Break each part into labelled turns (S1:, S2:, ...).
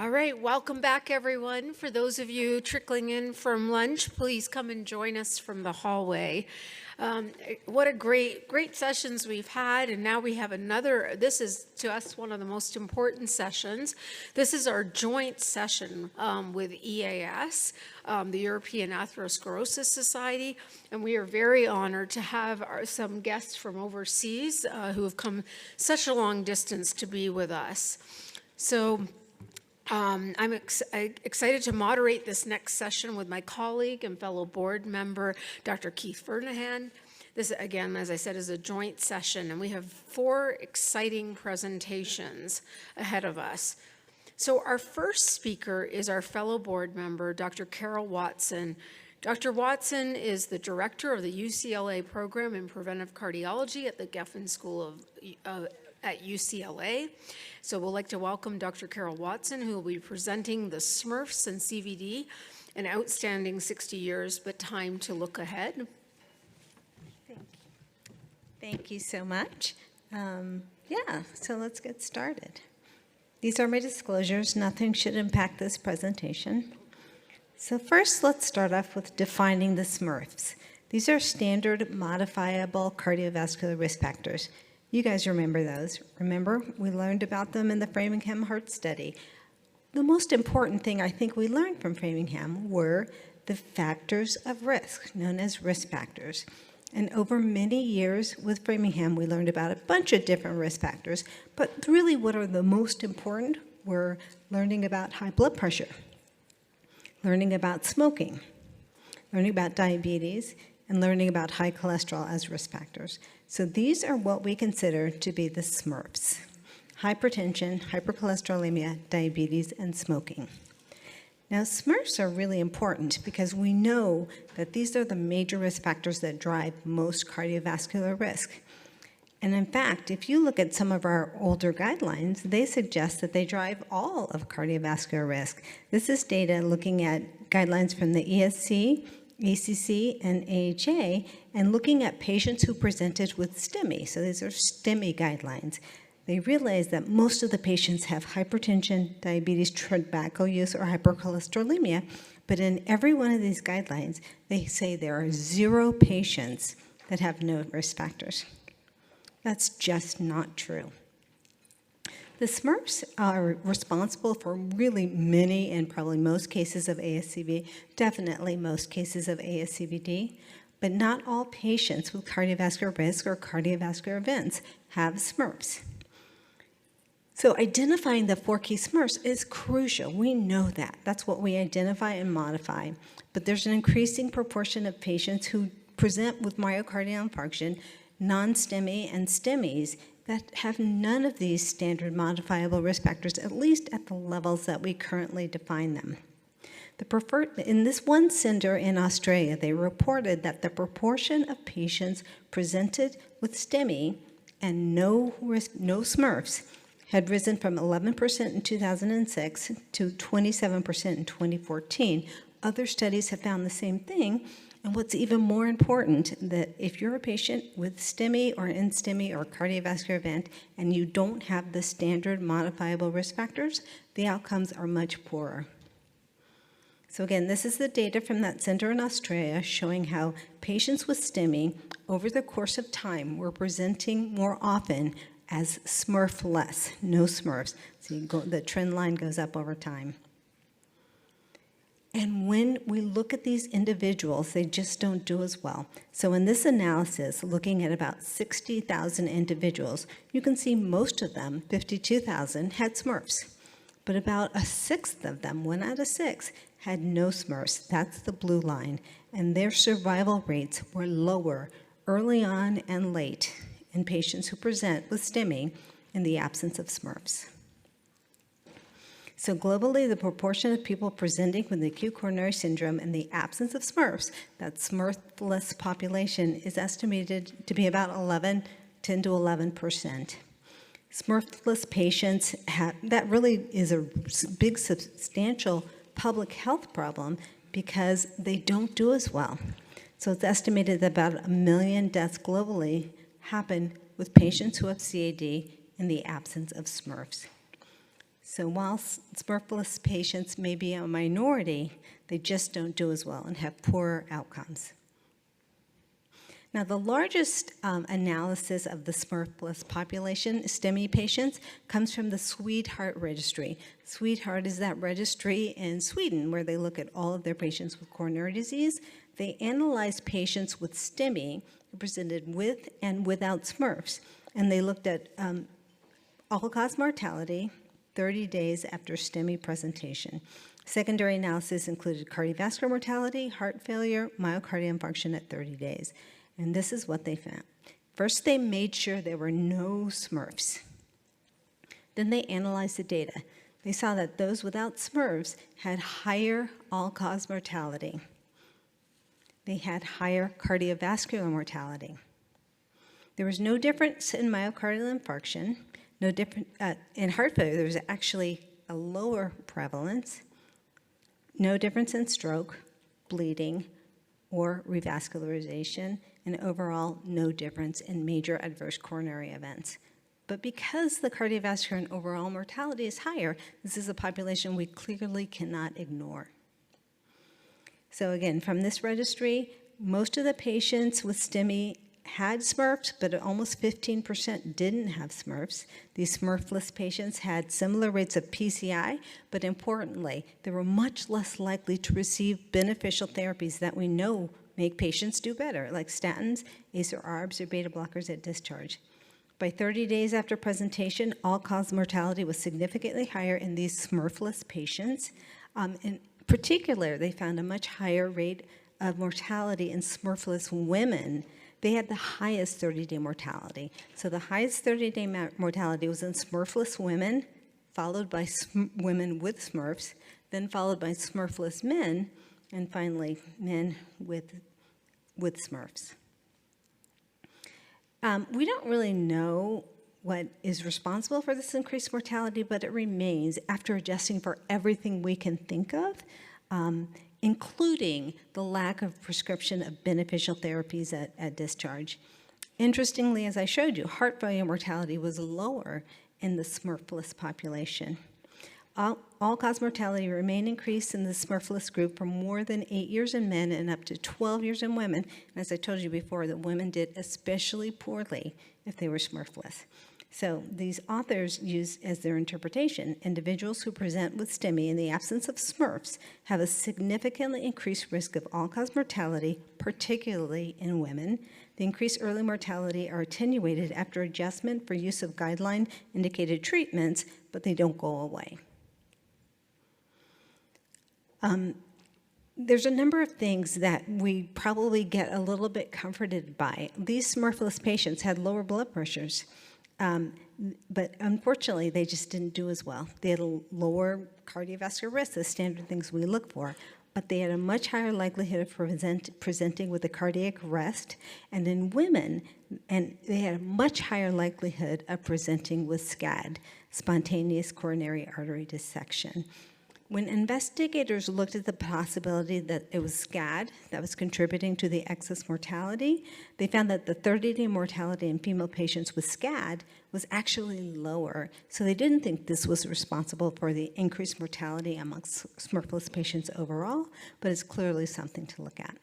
S1: All right, welcome back, everyone. For those of you trickling in from lunch, please come and join us from the hallway. What a great sessions we've had, and now we have another. This is, to us, one of the most important sessions. This is our joint session with EAS, the European Atherosclerosis Society, and we are very honored to have some guests from overseas who have come such a long distance to be with us. So I'm excited to moderate this next session with my colleague and fellow board member, Dr. Keith Fernahan. This, again, as I said, is a joint session, and we have 4 exciting presentations ahead of us. So our first speaker is our fellow board member, Dr. Carol Watson. Dr. Watson is the director of the UCLA program in preventive cardiology at the Geffen School at UCLA. So we'd like to welcome Dr. Carol Watson, who will be presenting the SMRFs and CVD, an outstanding 60 years, but time to look ahead.
S2: Thank you so much. So let's get started. These are my disclosures. Nothing should impact this presentation. So first, let's start off with defining the SMRFs. These are standard modifiable cardiovascular risk factors. You guys remember those. Remember, we learned about them in the Framingham Heart Study. The most important thing I think we learned from Framingham were the factors of risk, known as risk factors. And over many years with Framingham, we learned about a bunch of different risk factors, but really what are the most important were learning about high blood pressure, learning about smoking, learning about diabetes, and learning about high cholesterol as risk factors. So these are what we consider to be the SMRFs: hypertension, hypercholesterolemia, diabetes, and smoking. Now, SMRFs are really important because we know that these are the major risk factors that drive most cardiovascular risk. And in fact, if you look at some of our older guidelines, they suggest that they drive all of cardiovascular risk. This is data looking at guidelines from the ESC, ACC, and AHA, and looking at patients who presented with STEMI. So these are STEMI guidelines. They realize that most of the patients have hypertension, diabetes, tobacco use, or hypercholesterolemia, but in every one of these guidelines, they say there are 0 patients that have no risk factors. That's just not true. The SMRFs are responsible for really many and probably most cases of ASCVD, definitely most cases of ASCVD, but not all patients with cardiovascular risk or cardiovascular events have SMRFs. So identifying the 4 key SMRFs is crucial. We know that. That's what we identify and modify. But there's an increasing proportion of patients who present with myocardial infarction, non-STEMI and STEMIs, that have none of these standard modifiable risk factors, at least at the levels that we currently define them. In this one center in Australia, they reported that the proportion of patients presented with STEMI and no SMRFs had risen from 11% in 2006 to 27% in 2014. Other studies have found the same thing. And what's even more important, that if you're a patient with STEMI or NSTEMI or cardiovascular event and you don't have the standard modifiable risk factors, the outcomes are much poorer. So again, this is the data from that center in Australia showing how patients with STEMI over the course of time were presenting more often as SMRF-less, no SMRFs. So the trend line goes up over time. And when we look at these individuals, they just don't do as well. So in this analysis, looking at about 60,000 individuals, you can see most of them, 52,000, had SMRFs. But about 1/6 of them, 1 out of 6, had no SMRFs. That's the blue line. And their survival rates were lower early on and late in patients who present with STEMI in the absence of SMRFs. So globally, the proportion of people presenting with acute coronary syndrome in the absence of SMRFs, that SMRF-less population, is estimated to be about 10 to 11%. SMRF-less patients, that really is a big, substantial public health problem because they don't do as well. So it's estimated that about 1 million deaths globally happen with patients who have CAD in the absence of SMRFs. So while SMRF-less patients may be a minority, they just don't do as well and have poorer outcomes. Now, the largest analysis of the SMRF-less population, STEMI patients, comes from the Sweetheart registry. Sweetheart is that registry in Sweden where they look at all of their patients with coronary disease. They analyze patients with STEMI presented with and without SMRFs, and they looked at all-cause mortality 30 days after STEMI presentation. Secondary analysis included cardiovascular mortality, heart failure, myocardial infarction at 30 days. And this is what they found. First, they made sure there were no SMRFs. Then they analyzed the data. They saw that those without SMRFs had higher all-cause mortality. They had higher cardiovascular mortality. There was no difference in myocardial infarction, no difference in heart failure. There was actually a lower prevalence, no difference in stroke, bleeding, or revascularization, and overall no difference in major adverse coronary events. But because the cardiovascular and overall mortality is higher, this is a population we clearly cannot ignore. So again, from this registry, most of the patients with STEMI had SMRFs, but almost 15% didn't have SMRFs. These SMRF-less patients had similar rates of PCI, but importantly, they were much less likely to receive beneficial therapies that we know make patients do better, like statins, ACE or ARBs, or beta blockers at discharge. By 30 days after presentation, all-cause mortality was significantly higher in these SMRF-less patients. In particular, they found a much higher rate of mortality in SMRF-less women. They had the highest 30-day mortality. So the highest 30-day mortality was in SMRF-less women, followed by women with SMRFs, then followed by SMRF-less men, and finally men with SMRFs. We don't really know what is responsible for this increased mortality, but it remains after adjusting for everything we can think of, including the lack of prescription of beneficial therapies at discharge. Interestingly, as I showed you, heart failure mortality was lower in the SMRF-less population. All-cause mortality remained increased in the SMRF-less group for more than 8 years in men and up to 12 years in women. And as I told you before, that women did especially poorly if they were SMRF-less. So these authors use as their interpretation, individuals who present with STEMI in the absence of SMRFs have a significantly increased risk of all-cause mortality, particularly in women. The increased early mortality are attenuated after adjustment for use of guideline-indicated treatments, but they don't go away. There's a number of things that we probably get a little bit comforted by. These SMRF-less patients had lower blood pressures, but unfortunately, they just didn't do as well. They had a lower cardiovascular risk, the standard things we look for, but they had a much higher likelihood of presenting with a cardiac arrest, and in women, and they had a much higher likelihood of presenting with SCAD, spontaneous coronary artery dissection. When investigators looked at the possibility that it was SCAD that was contributing to the excess mortality, they found that the 30-day mortality in female patients with SCAD was actually lower. So they didn't think this was responsible for the increased mortality amongst SMRF-less patients overall, but it's clearly something to look at.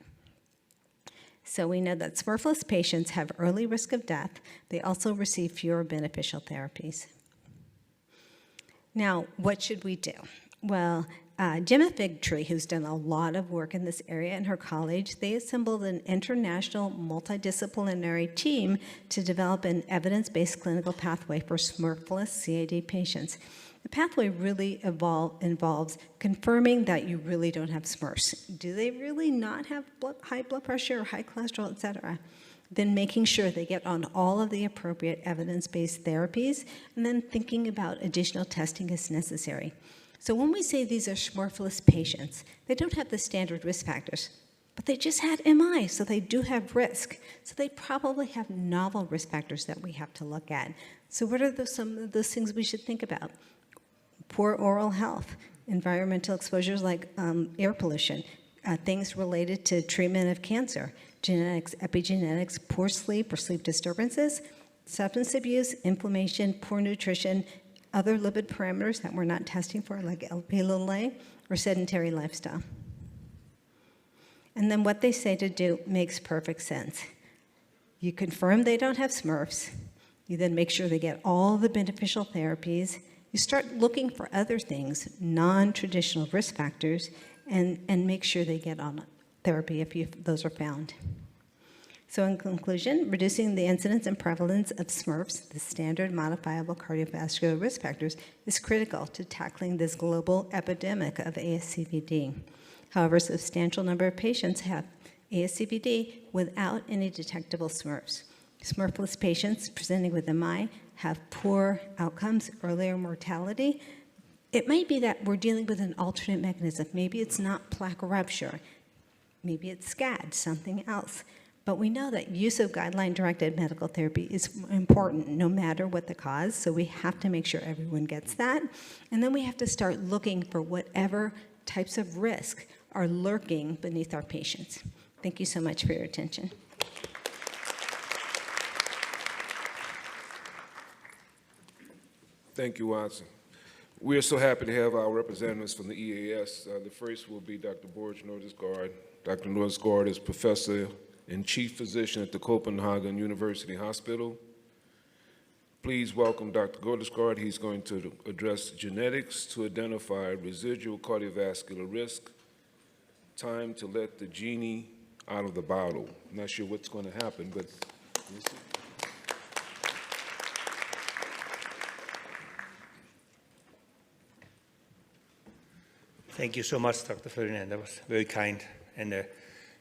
S2: So we know that SMRF-less patients have early risk of death. They also receive fewer beneficial therapies. Now, what should we do? Well, Gemma Figtree, who's done a lot of work in this area, and her colleagues, they assembled an international multidisciplinary team to develop an evidence-based clinical pathway for SMRF-less CAD patients. The pathway really involves confirming that you really don't have SMRFs. Do they really not have high blood pressure or high cholesterol, et cetera? Then making sure they get on all of the appropriate evidence-based therapies, and then thinking about additional testing as necessary. So when we say these are SMRF-less patients, they don't have the standard risk factors, but they just had MI, so they do have risk. So they probably have novel risk factors that we have to look at. So what are some of those things we should think about? Poor oral health, environmental exposures like air pollution, things related to treatment of cancer, genetics, epigenetics, poor sleep or sleep disturbances, substance abuse, inflammation, poor nutrition, other lipid parameters that we're not testing for, like Lp(a) or sedentary lifestyle. And then what they say to do makes perfect sense. You confirm they don't have Smurfs. You then make sure they get all the beneficial therapies. You start looking for other things, non-traditional risk factors, and make sure they get on therapy if those are found. So in conclusion, reducing the incidence and prevalence of Smurfs, the standard modifiable cardiovascular risk factors, is critical to tackling this global epidemic of ASCVD. However, a substantial number of patients have ASCVD without any detectable Smurfs. Smurfless patients presenting with MI have poor outcomes, earlier mortality. It might be that we're dealing with an alternate mechanism. Maybe it's not plaque rupture. Maybe it's SCAD, something else. But we know that use of guideline-directed medical therapy is important no matter what the cause, so we have to make sure everyone gets that. And then we have to start looking for whatever types of risk are lurking beneath our patients. Thank you so much for your attention.
S3: Thank you, Watson. We are so happy to have our representatives from the EAS. The first will be Dr. Borge Nordesgaard. Dr. Nordesgaard is professor and chief physician at the Copenhagen University Hospital. Please welcome Dr. Nordesgaard. He's going to address genetics to identify residual cardiovascular risk, time to let the genie out of the bottle. I'm not sure what's going to happen, but we'll see.
S4: Thank you so much, Dr. Ferdinand. That was very kind. And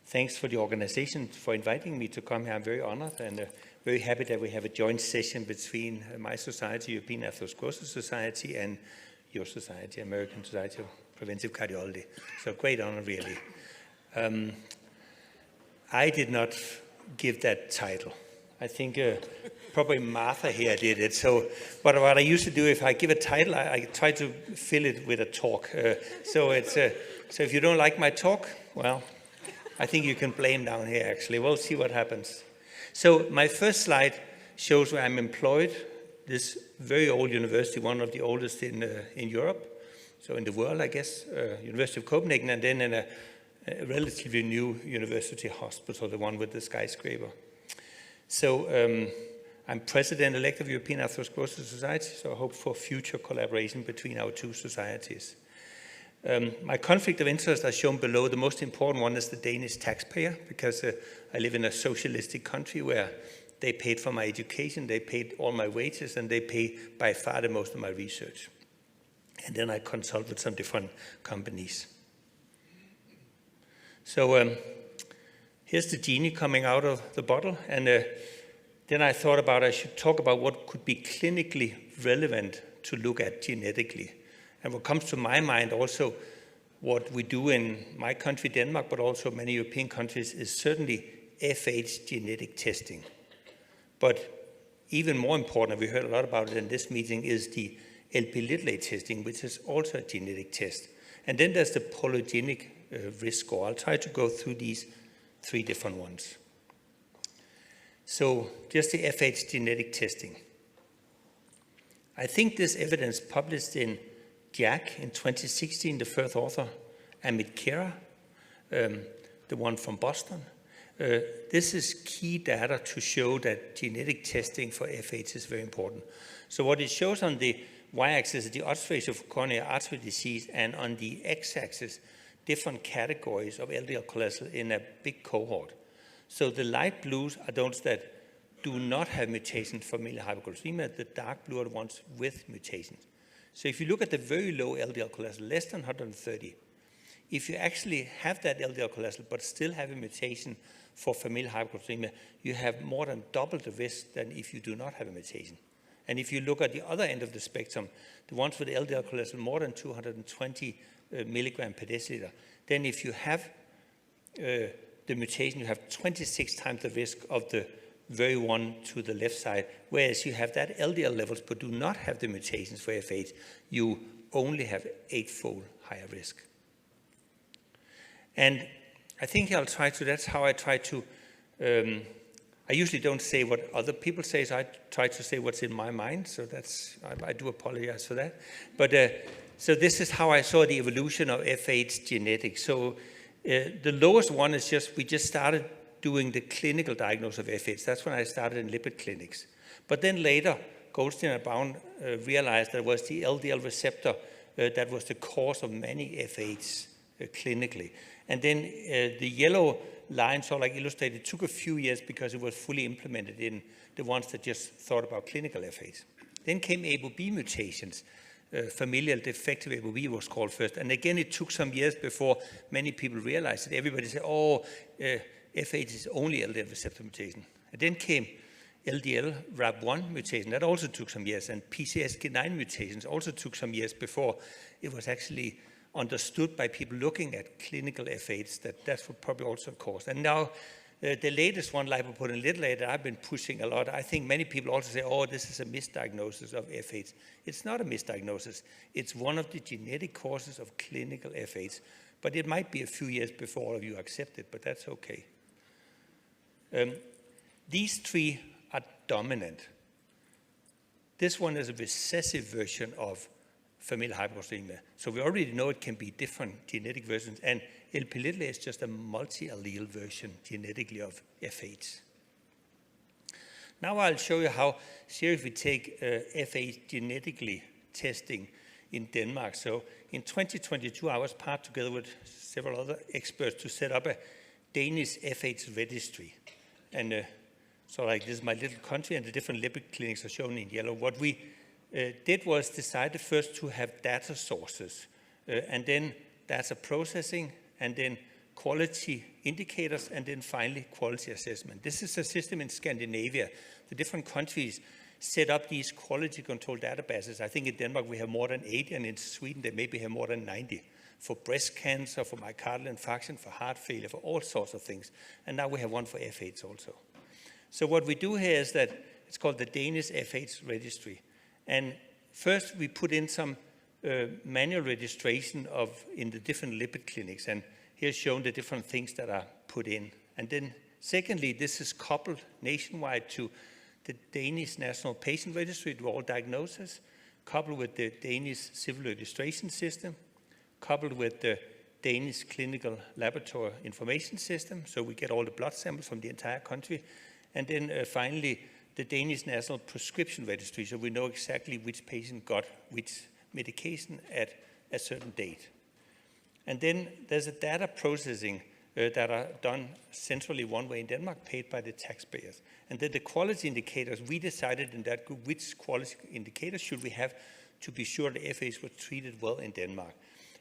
S4: thanks for the organization for inviting me to come here. I'm very honored and very happy that we have a joint session between my society, European Atherosclerosis Society, and your society, American Society of Preventive Cardiology. So great honor, really. I did not give that title. I think probably Martha here did it. So, but what I used to do, if I give a title, I try to fill it with a talk. So if you don't like my talk, well, I think you can blame down here, actually. We'll see what happens. So my first slide shows where I'm employed. This very old university, one of the oldest in Europe, so in the world, I guess, University of Copenhagen, and then in a relatively new university hospital, the one with the skyscraper. So I'm president-elect of European Atherosclerosis Society, so I hope for future collaboration between our two societies. My conflict of interest are shown below. The most important one is the Danish taxpayer, because I live in a socialistic country where they paid for my education, they paid all my wages, and they pay by far the most of my research. And then I consult with some different companies. So here's the genie coming out of the bottle, and then I thought about I should talk about what could be clinically relevant to look at genetically. And what comes to my mind also, what we do in my country, Denmark, but also many European countries, is certainly FH genetic testing. But even more important, and we heard a lot about it in this meeting, is the Lp(a) testing, which is also a genetic test. And then there's the polygenic risk score. I'll try to go through these three different ones. So just the FH genetic testing. I think this evidence published in JACC in 2016, the first author, Amit Khera, the one from Boston. This is key data to show that genetic testing for FH is very important. So what it shows on the y-axis is the odds ratio for coronary artery disease, and on the x-axis, different categories of LDL cholesterol in a big cohort. So the light blues are those that do not have mutations for familial hypercholesterolemia. The dark blue are the ones with mutations. So if you look at the very low LDL cholesterol, less than 130, if you actually have that LDL cholesterol but still have a mutation for familial hypercholesterolemia, you have more than double the risk than if you do not have a mutation. And if you look at the other end of the spectrum, the ones with LDL cholesterol more than 220 milligram per deciliter, then if you have the mutation, you have 26 times the risk of the very one to the left side, whereas you have that LDL levels but do not have the mutations for FH, you only have 8-fold higher risk. And I think that's how I try to I usually don't say what other people say, so I try to say what's in my mind. So I do apologize for that. But so this is how I saw the evolution of FH genetics. So the lowest one is we just started doing the clinical diagnosis of FH. That's when I started in lipid clinics. But then later, Goldstein and Brown realized that it was the LDL receptor that was the cause of many FH clinically. And then the yellow line, so like illustrated, it took a few years because it was fully implemented in the ones that just thought about clinical FH. Then came ApoB mutations. Familial defective ApoB was called first. And again, it took some years before many people realized it. Everybody said, oh, FH is only LDL receptor mutation. And then came LDL RAP1 mutation. That also took some years. And PCSK9 mutations also took some years before it was actually understood by people looking at clinical FH that that's what probably also caused. And now the latest one, lipoprotein little I've been pushing a lot. I think many people also say, oh, this is a misdiagnosis of FH. It's not a misdiagnosis. It's one of the genetic causes of clinical FH. But it might be a few years before all of you accept it, but that's okay. These three are dominant. This one is a recessive version of familial hypercholesterolemia. So we already know it can be different genetic versions, and Lp(a) is just a multi-allele version genetically of FH. Now I'll show you how serious we take FH genetically testing in Denmark. So in 2022, I was part together with several other experts to set up a Danish FH registry. And so like this is my little country, and the different lipid clinics are shown in yellow. What we did was decided first to have data sources, and then data processing, and then quality indicators, and then finally quality assessment. This is a system in Scandinavia. The different countries set up these quality control databases. I think in Denmark we have more than 80, and in Sweden they maybe have more than 90 for breast cancer, for myocardial infarction, for heart failure, for all sorts of things. And now we have one for FH also. So what we do here is that it's called the Danish FH registry. And first we put in some manual registration in the different lipid clinics. And here's shown the different things that are put in. And then secondly, this is coupled nationwide to the Danish National Patient Registry to all diagnoses, coupled with the Danish Civil Registration System, coupled with the Danish Clinical Laboratory Information System, so we get all the blood samples from the entire country. And then finally, the Danish National Prescription Registry, so we know exactly which patient got which medication at a certain date. And then there's a data processing that are done centrally one way in Denmark, paid by the taxpayers. And then the quality indicators, we decided in that group which quality indicators should we have to be sure the FH was treated well in Denmark.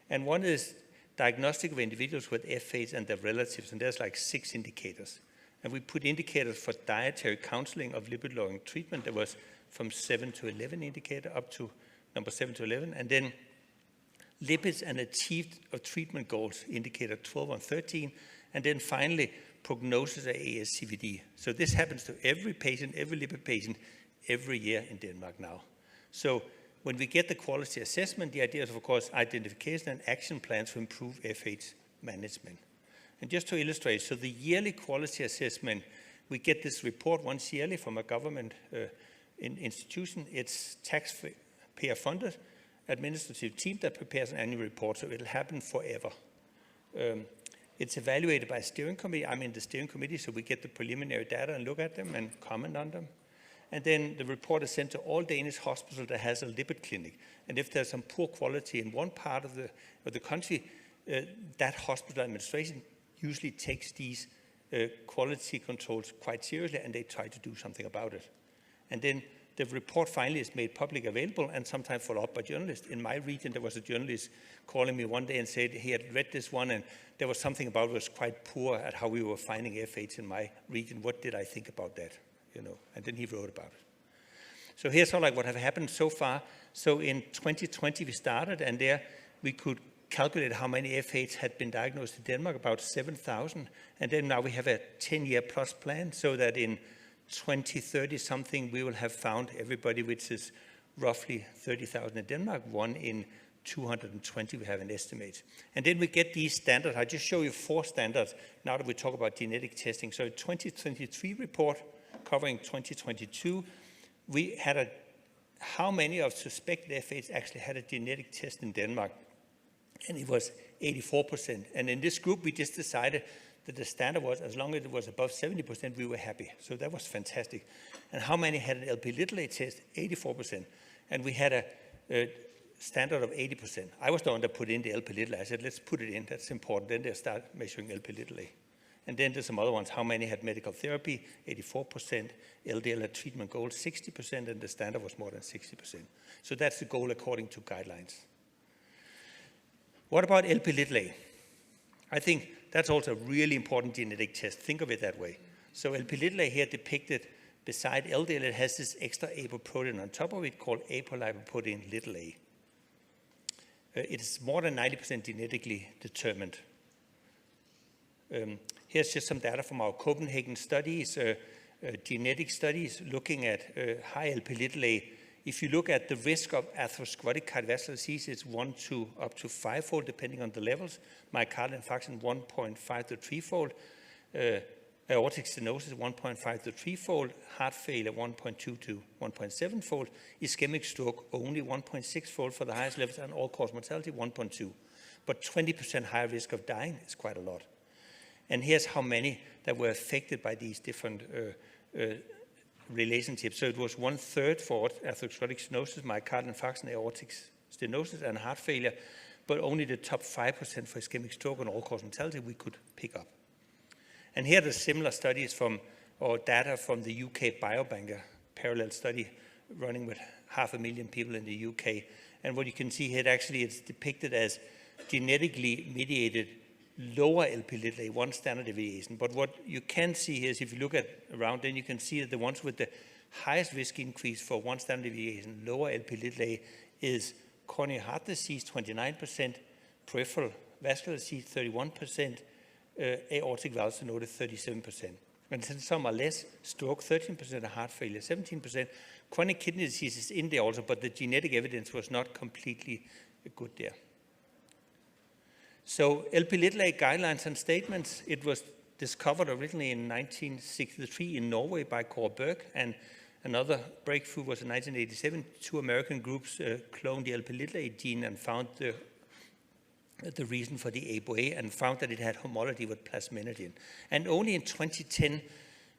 S4: And one is diagnostic of individuals with FH and their relatives, and there's like 6 indicators. And we put indicators for dietary counseling of lipid-lowering treatment. There was from 7 to 11 indicator up to number 7 to 11. And then lipids and achieved of treatment goals, indicator 12 and 13. And then finally, prognosis of ASCVD. So this happens to every patient, every lipid patient, every year in Denmark now. So when we get the quality assessment, the idea is, of course, identification and action plans to improve FH management. And just to illustrate, so the yearly quality assessment, we get this report once yearly from a government institution. It's taxpayer funded administrative team that prepares an annual report, so it'll happen forever. It's evaluated by a steering committee. I'm in the steering committee, so we get the preliminary data and look at them and comment on them. And then the report is sent to all Danish hospitals that has a lipid clinic. And if there's some poor quality in one part of the country, that hospital administration usually takes these quality controls quite seriously, and they try to do something about it. And then the report finally is made public available and sometimes followed up by journalists. In my region, there was a journalist calling me one day and said he had read this one, and there was something about it was quite poor at how we were finding FH in my region. What did I think about that? You know, and then he wrote about it. So here's all like what have happened so far. So in 2020 we started, and there we could calculate how many FH had been diagnosed in Denmark, about 7,000. And then now we have a 10-year plus plan, so that in 2030 something we will have found everybody, which is roughly 30,000 in Denmark, 1 in 220 we have an estimate. And then we get these standards. I just show you 4 standards now that we talk about genetic testing. So 2023 report, covering 2022, we had how many of suspected FH actually had a genetic test in Denmark? And it was 84%. And in this group, we just decided that the standard was, as long as it was above 70%, we were happy. So that was fantastic. And how many had an Lp(a) test? 84%. And we had a standard of 80%. I was the one that put in the Lp(a). I said, let's put it in. That's important. Then they start measuring Lp(a). And then there's some other ones. How many had medical therapy? 84%. LDL had treatment goal, 60%, and the standard was more than 60%. So that's the goal according to guidelines. What about Lp(a)? I think that's also a really important genetic test. Think of it that way. So Lp(a) here depicted beside LDL, it has this extra apoprotein on top of it called apolipoprotein a. It's more than 90% genetically determined. Here's just some data from our Copenhagen studies, genetic studies looking at high Lp(a). If you look at the risk of atherosclerotic cardiovascular disease, it's 1 to up to 5-fold, depending on the levels. Myocardial infarction, 1.5 to 3-fold. Aortic stenosis, 1.5 to 3-fold. Heart failure, 1.2 to 1.7-fold. Ischemic stroke, only 1.6-fold for the highest levels, and all-cause mortality, 1.2. But 20% higher risk of dying is quite a lot. And here's how many that were affected by these different relationships. So it was 1/3 for atherosclerotic stenosis, myocardial infarction, aortic stenosis, and heart failure, but only the top 5% for ischemic stroke and all-cause mortality we could pick up. And here are the similar studies or data from the UK Biobanker parallel study running with 500,000 people in the UK. And what you can see here, actually, it's depicted as genetically mediated lower Lp(a), 1 standard deviation. But what you can see here is if you look at around, then you can see that the ones with the highest risk increase for 1 standard deviation, lower Lp(a), is coronary heart disease, 29%, peripheral vascular disease, 31%, aortic valve stenosis, 37%. And then some are less, stroke, 13%, and heart failure, 17%. Chronic kidney disease is in there also, but the genetic evidence was not completely good there. So Lp(a) guidelines and statements, it was discovered originally in 1963 in Norway by Kåre Berg, and another breakthrough was in 1987. 2 American groups cloned the Lp(a) gene and found the reason for the ApoA and found that it had homology with plasminogen. And only in 2010,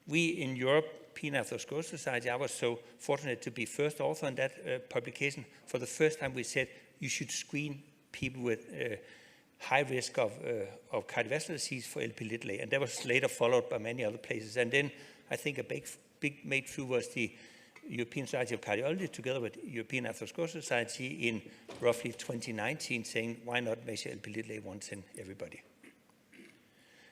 S4: we in European Atherosclerosis Society, I was so fortunate to be first author on that publication. For the first time, we said you should screen people with high risk of cardiovascular disease for Lp(a), and that was later followed by many other places. And then I think a big breakthrough was the European Society of Cardiology together with European Atherosclerosis Society in roughly 2019 saying, why not measure Lp(a) once in everybody?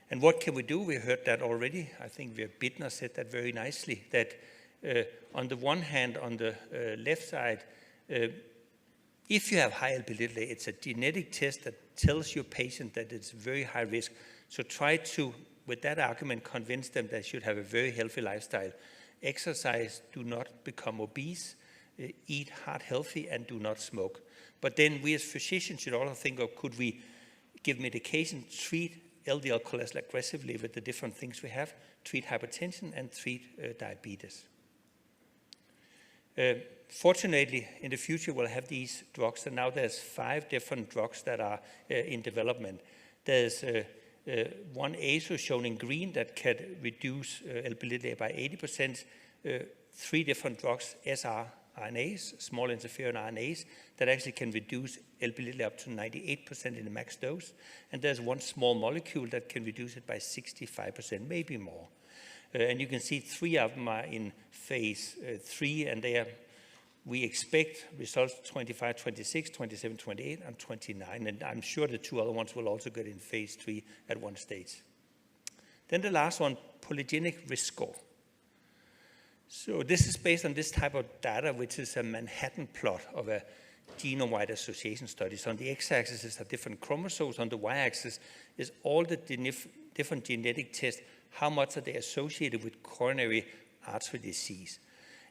S4: And what can we do? We heard that already. I think Bittner said that very nicely, that on the one hand, on the left side, if you have high Lp(a), it's a genetic test that tells your patient that it's very high risk. So try to, with that argument, convince them they should have a very healthy lifestyle. Exercise, do not become obese, eat heart healthy, and do not smoke. But then we as physicians should also think of, could we give medication, treat LDL cholesterol aggressively with the different things we have, treat hypertension, and treat diabetes. Fortunately, in the future, we'll have these drugs, and now there's 5 different drugs that are in development. There's one ASO shown in green that can reduce Lp(a) by 80%, 3 different drugs, sRNAs, small interferon RNAs, that actually can reduce Lp(a) up to 98% in the max dose. And there's one small molecule that can reduce it by 65%, maybe more. And you can see 3 of them are in phase 3, and we expect results 25, 26, 27, 28, and 29. And I'm sure the 2 other ones will also get in phase 3 at one stage. Then the last one, polygenic risk score. So this is based on this type of data, which is a Manhattan plot of a genome-wide association study. So on the x-axis is the different chromosomes. On the y-axis is all the different genetic tests. How much are they associated with coronary artery disease?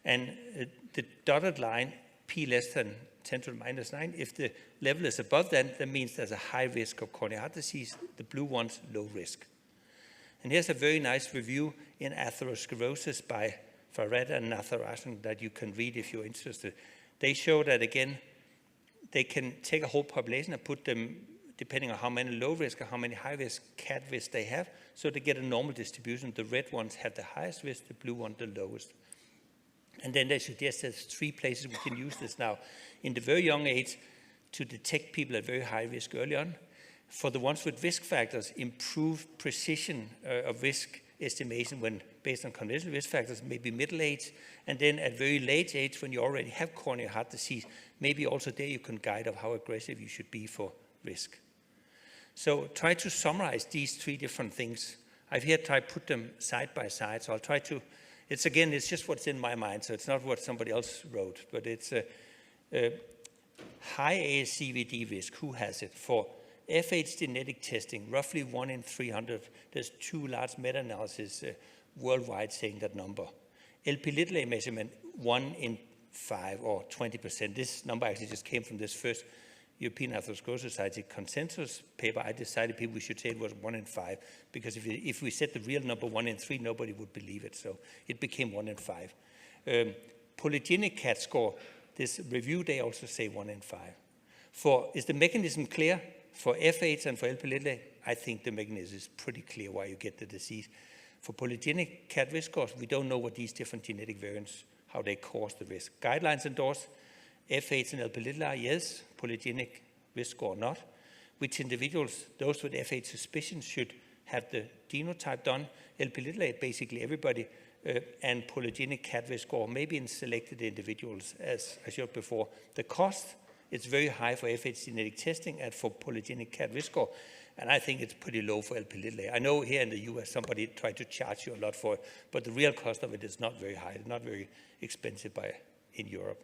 S4: And the dotted line, p less than 10 to the minus 9, if the level is above that, that means there's a high risk of coronary heart disease. The blue ones, low risk. And here's a very nice review in atherosclerosis by Farad and Natarajan that you can read if you're interested. They show that, again, they can take a whole population and put them, depending on how many low risk or how many high risk CAD risk they have, so they get a normal distribution. The red ones have the highest risk, the blue one the lowest. And then they suggest there's 3 places we can use this now. In the very young age, to detect people at very high risk early on. For the ones with risk factors, improve precision of risk estimation when based on conventional risk factors, maybe middle age, and then at very late age when you already have coronary heart disease, maybe also there you can guide of how aggressive you should be for risk. So try to summarize these 3 different things. I've here tried to put them side by side, so I'll try to, it's just what's in my mind, so it's not what somebody else wrote, but it's high ASCVD risk, who has it? For FH genetic testing, roughly 1 in 300. There's 2 large meta-analyses worldwide saying that number. Lp(a) measurement, 1 in 5 or 20%. This number actually just came from this first European Atherosclerosis Society consensus paper. I decided we should say it was 1 in 5, because if we said the real number 1 in 3, nobody would believe it. So it became 1 in 5. Polygenic CAT score, this review, they also say 1 in 5. Is the mechanism clear? For FH and for Lp(a), I think the mechanism is pretty clear why you get the disease. For polygenic CAT risk scores, we don't know what these different genetic variants, how they cause the risk. Guidelines endorse FH and Lp(a), yes, polygenic risk score not. Which individuals, those with FH suspicion, should have the genotype done. Lp(a), basically everybody, and polygenic CAT risk score, maybe in selected individuals, as I showed before. The cost, it's very high for FH genetic testing and for polygenic CAT risk score, and I think it's pretty low for Lp(a). I know here in the US somebody tried to charge you a lot for it, but the real cost of it is not very high, not very expensive in Europe.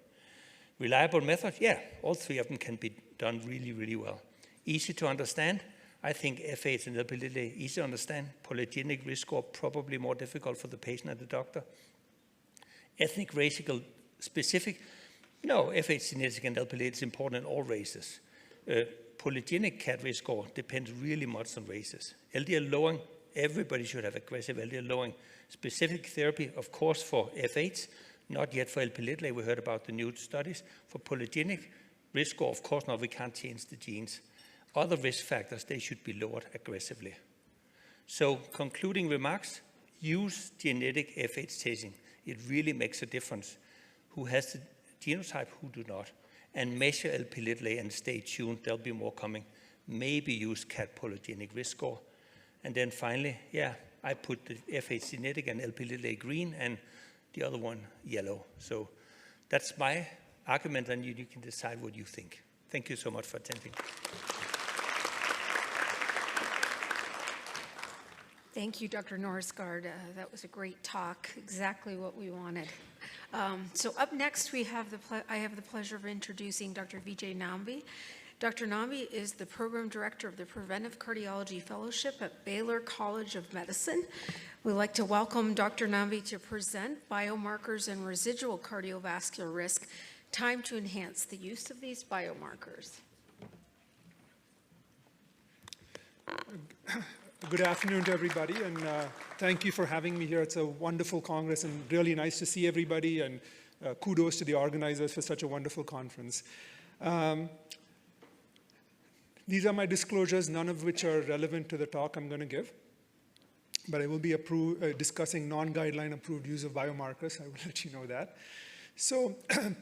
S4: Reliable methods, yeah, all 3 of them can be done really, really well. Easy to understand, I think FH and Lp(a) easy to understand. Polygenic risk score, probably more difficult for the patient and the doctor. Ethnic, racial, specific, no, FH genetic and Lp(a) is important in all races. Polygenic CAT risk score depends really much on races. LDL lowering, everybody should have aggressive LDL lowering. Specific therapy, of course, for FH, not yet for Lp(a). We heard about the new studies. For polygenic risk score, of course not, we can't change the genes. Other risk factors, they should be lowered aggressively. So concluding remarks, use genetic FH testing. It really makes a difference. Who has the genotype, who do not, and measure Lp(a) and stay tuned. There'll be more coming. Maybe use CAT polygenic risk score. And then finally, yeah, I put the FH genetic and Lp(a) green and the other one yellow. So that's my argument, and you can decide what you think. Thank you so much for attending.
S1: Thank you, Dr. Norsgaard. That was a great talk, exactly what we wanted. So up next, I have the pleasure of introducing Dr. Vijay Nambi. Dr. Nambi is the Program Director of the Preventive Cardiology Fellowship at Baylor College of Medicine. We'd like to welcome Dr. Nambi to present biomarkers and residual cardiovascular risk, time to enhance the use of these biomarkers.
S5: Good afternoon to everybody, and thank you for having me here. It's a wonderful Congress and really nice to see everybody, and kudos to the organizers for such a wonderful conference. These are my disclosures, none of which are relevant to the talk I'm going to give, but I will be discussing non-guideline approved use of biomarkers. I will let you know that. So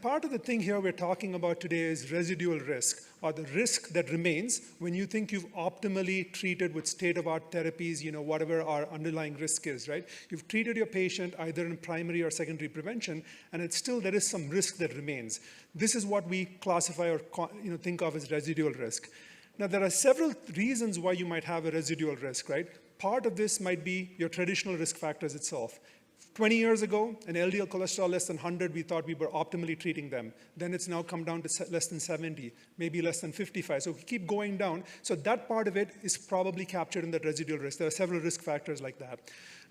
S5: part of the thing here we're talking about today is residual risk, or the risk that remains when you think you've optimally treated with state-of-art therapies, whatever our underlying risk is, right? You've treated your patient either in primary or secondary prevention, and there is some risk that remains. This is what we classify or think of as residual risk. Now, there are several reasons why you might have a residual risk, right? Part of this might be your traditional risk factors itself. 20 years ago, an LDL cholesterol less than 100, we thought we were optimally treating them. Then it's now come down to less than 70, maybe less than 55. So we keep going down. So that part of it is probably captured in that residual risk. There are several risk factors like that.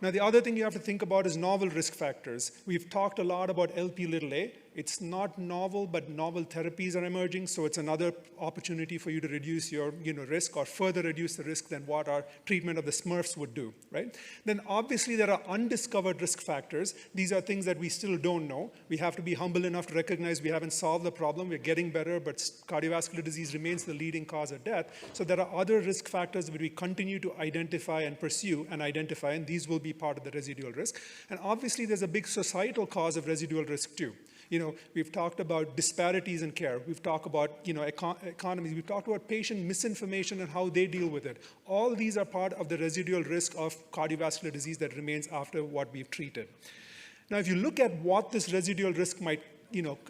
S5: Now, the other thing you have to think about is novel risk factors. We've talked a lot about Lp(a). It's not novel, but novel therapies are emerging, so it's another opportunity for you to reduce your risk or further reduce the risk than what our treatment of the Smurfs would do, right? Then obviously there are undiscovered risk factors. These are things that we still don't know. We have to be humble enough to recognize we haven't solved the problem. We're getting better, but cardiovascular disease remains the leading cause of death. So there are other risk factors that we continue to identify and pursue and identify, and these will be part of the residual risk. And obviously there's a big societal cause of residual risk too. We've talked about disparities in care. We've talked about, economies. We've talked about patient misinformation and how they deal with it. All these are part of the residual risk of cardiovascular disease that remains after what we've treated. Now, if you look at what this residual risk might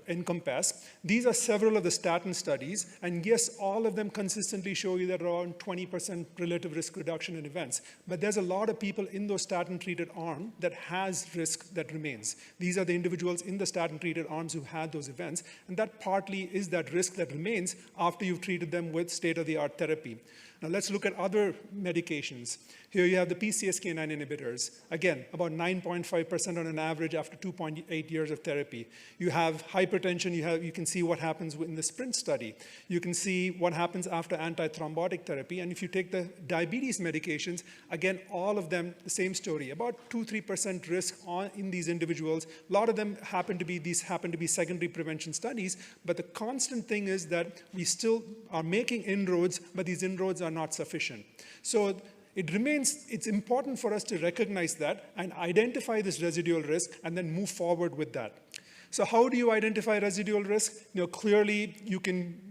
S5: encompass, these are several of the statin studies, and yes, all of them consistently show you that around 20% relative risk reduction in events. But there's a lot of people in those statin-treated arms that has risk that remains. These are the individuals in the statin-treated arms who had those events, and that partly is that risk that remains after you've treated them with state-of-the-art therapy. Now let's look at other medications. Here you have the PCSK9 inhibitors. Again, about 9.5% on an average after 2.8 years of therapy. You have hypertension, you can see what happens in the SPRINT study. You can see what happens after antithrombotic therapy. And if you take the diabetes medications, again, all of them, the same story. About 2-3% risk in these individuals. A lot of them happen to be secondary prevention studies, but the constant thing is that we still are making inroads, but these inroads are not sufficient. So it's important for us to recognize that and identify this residual risk and then move forward with that. So how do you identify residual risk? Clearly you can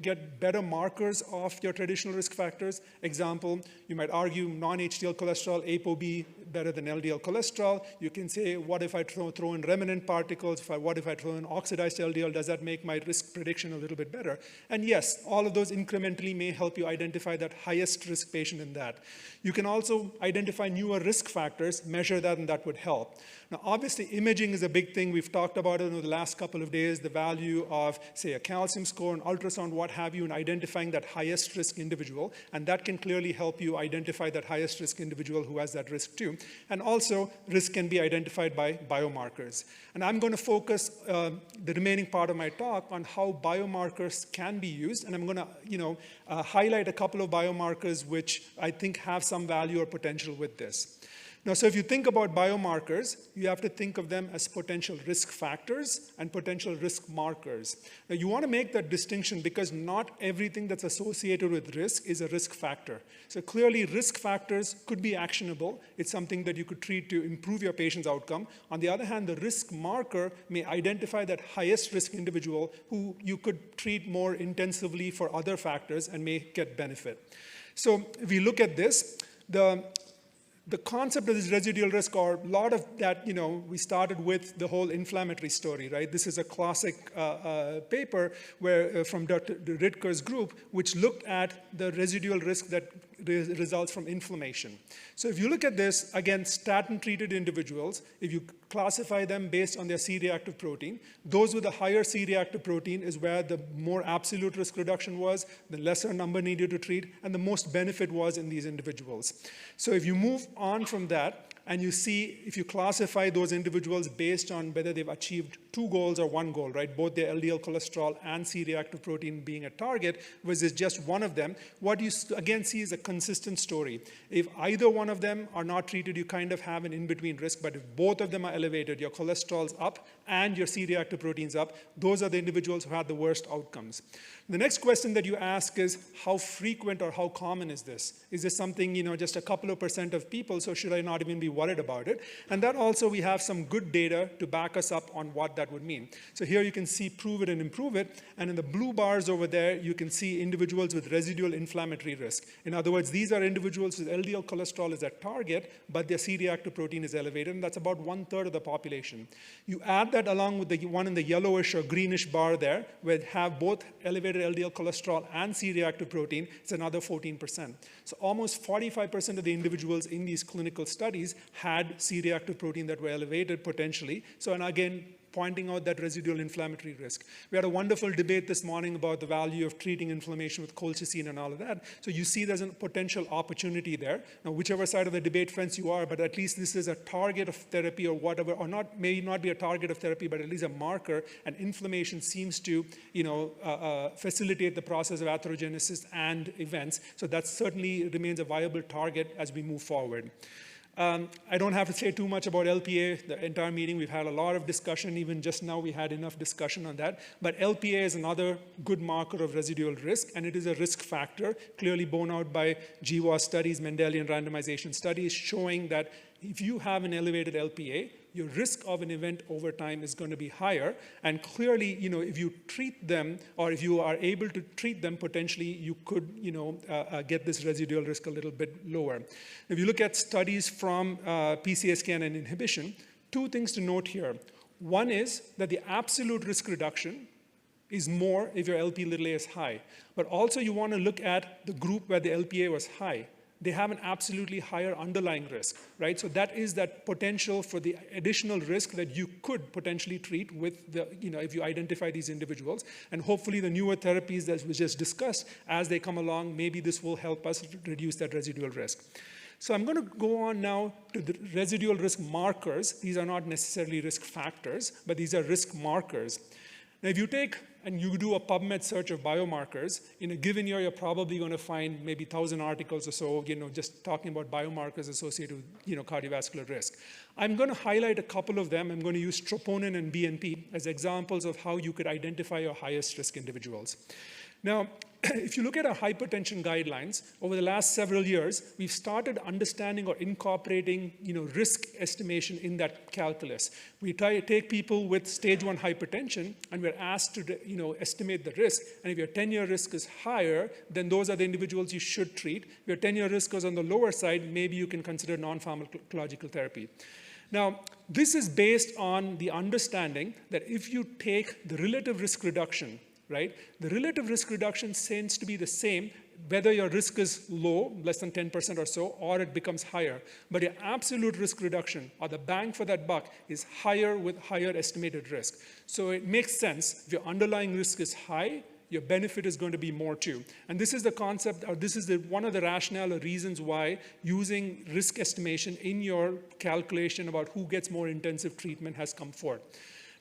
S5: get better markers of your traditional risk factors. Example, you might argue non-HDL cholesterol, ApoB, better than LDL cholesterol. You can say, what if I throw in remnant particles? What if I throw in oxidized LDL? Does that make my risk prediction a little bit better? And yes, all of those incrementally may help you identify that highest risk patient in that. You can also identify newer risk factors, measure that, and that would help. Now, obviously, imaging is a big thing. We've talked about it over the last couple of days, the value of, say, a calcium score, an ultrasound, what have you, in identifying that highest risk individual. And that can clearly help you identify that highest risk individual who has that risk too. And also, risk can be identified by biomarkers. And I'm going to focus the remaining part of my talk on how biomarkers can be used. And I'm going to highlight a couple of biomarkers which I think have some value or potential with this. Now, so if you think about biomarkers, you have to think of them as potential risk factors and potential risk markers. Now, you want to make that distinction because not everything that's associated with risk is a risk factor. So clearly, risk factors could be actionable. It's something that you could treat to improve your patient's outcome. On the other hand, the risk marker may identify that highest risk individual who you could treat more intensively for other factors and may get benefit. So if we look at this, the concept of this residual risk, or a lot of that, we started with the whole inflammatory story, right? This is a classic paper from Dr. Ritker's group, which looked at the residual risk that results from inflammation. So if you look at this, again, statin-treated individuals, if you classify them based on their C-reactive protein, those with a higher C-reactive protein is where the more absolute risk reduction was, the lesser number needed to treat, and the most benefit was in these individuals. So if you move on from that, and you see if you classify those individuals based on whether they've achieved 2 goals or 1 goal, right? Both their LDL cholesterol and C-reactive protein being a target versus just one of them, what you again see is a consistent story. If either one of them are not treated, you kind of have an in-between risk, but if both of them are elevated, your cholesterol's up and your C-reactive protein's up, those are the individuals who had the worst outcomes. The next question that you ask is, how frequent or how common is this? Is this something, just a couple of % of people, so should I not even be worried about it? And that also, we have some good data to back us up on what that would mean. So here you can see prove it and improve it, and in the blue bars over there, you can see individuals with residual inflammatory risk. In other words, these are individuals whose LDL cholesterol is at target, but their C-reactive protein is elevated, and that's about 1/3 of the population. You add that along with the one in the yellowish or greenish bar there, where they have both elevated LDL cholesterol and C-reactive protein, it's another 14%. So almost 45% of the individuals in these clinical studies had C-reactive protein that were elevated potentially. So, and again, pointing out that residual inflammatory risk. We had a wonderful debate this morning about the value of treating inflammation with colchicine and all of that. So you see there's a potential opportunity there. Now, whichever side of the debate fence you are, but at least this is a target of therapy or whatever, or not, may not be a target of therapy, but at least a marker, and inflammation seems to, facilitate the process of atherogenesis and events. So that certainly remains a viable target as we move forward. I don't have to say too much about LPA. The entire meeting, we've had a lot of discussion. Even just now, we had enough discussion on that. But LPA is another good marker of residual risk, and it is a risk factor, clearly borne out by GWAS studies, Mendelian randomization studies, showing that if you have an elevated LPA, your risk of an event over time is going to be higher. And clearly, if you treat them, or if you are able to treat them, potentially you could, get this residual risk a little bit lower. If you look at studies from PCSK9 and inhibition, two things to note here. One is that the absolute risk reduction is more if your Lp(a) is high. But also you want to look at the group where the Lpa was high. They have an absolutely higher underlying risk, right? So that is that potential for the additional risk that you could potentially treat with the, if you identify these individuals. And hopefully the newer therapies that we just discussed, as they come along, maybe this will help us reduce that residual risk. So I'm going to go on now to the residual risk markers. These are not necessarily risk factors, but these are risk markers. Now, if you take and you do a PubMed search of biomarkers, in a given year, you're probably going to find maybe 1,000 articles or so, just talking about biomarkers associated with, cardiovascular risk. I'm going to highlight a couple of them. I'm going to use troponin and BNP as examples of how you could identify your highest risk individuals. Now, if you look at our hypertension guidelines, over the last several years, we've started understanding or incorporating, risk estimation in that calculus. We take people with stage 1 hypertension, and we're asked to, estimate the risk. And if your 10-year risk is higher, then those are the individuals you should treat. If your 10-year risk is on the lower side, maybe you can consider non-pharmacological therapy. Now, this is based on the understanding that if you take the relative risk reduction, right? The relative risk reduction tends to be the same whether your risk is low, less than 10% or so, or it becomes higher. But your absolute risk reduction, or the bang for that buck, is higher with higher estimated risk. So it makes sense. If your underlying risk is high, your benefit is going to be more too. And this is the concept, or this is one of the rationale or reasons why using risk estimation in your calculation about who gets more intensive treatment has come forth.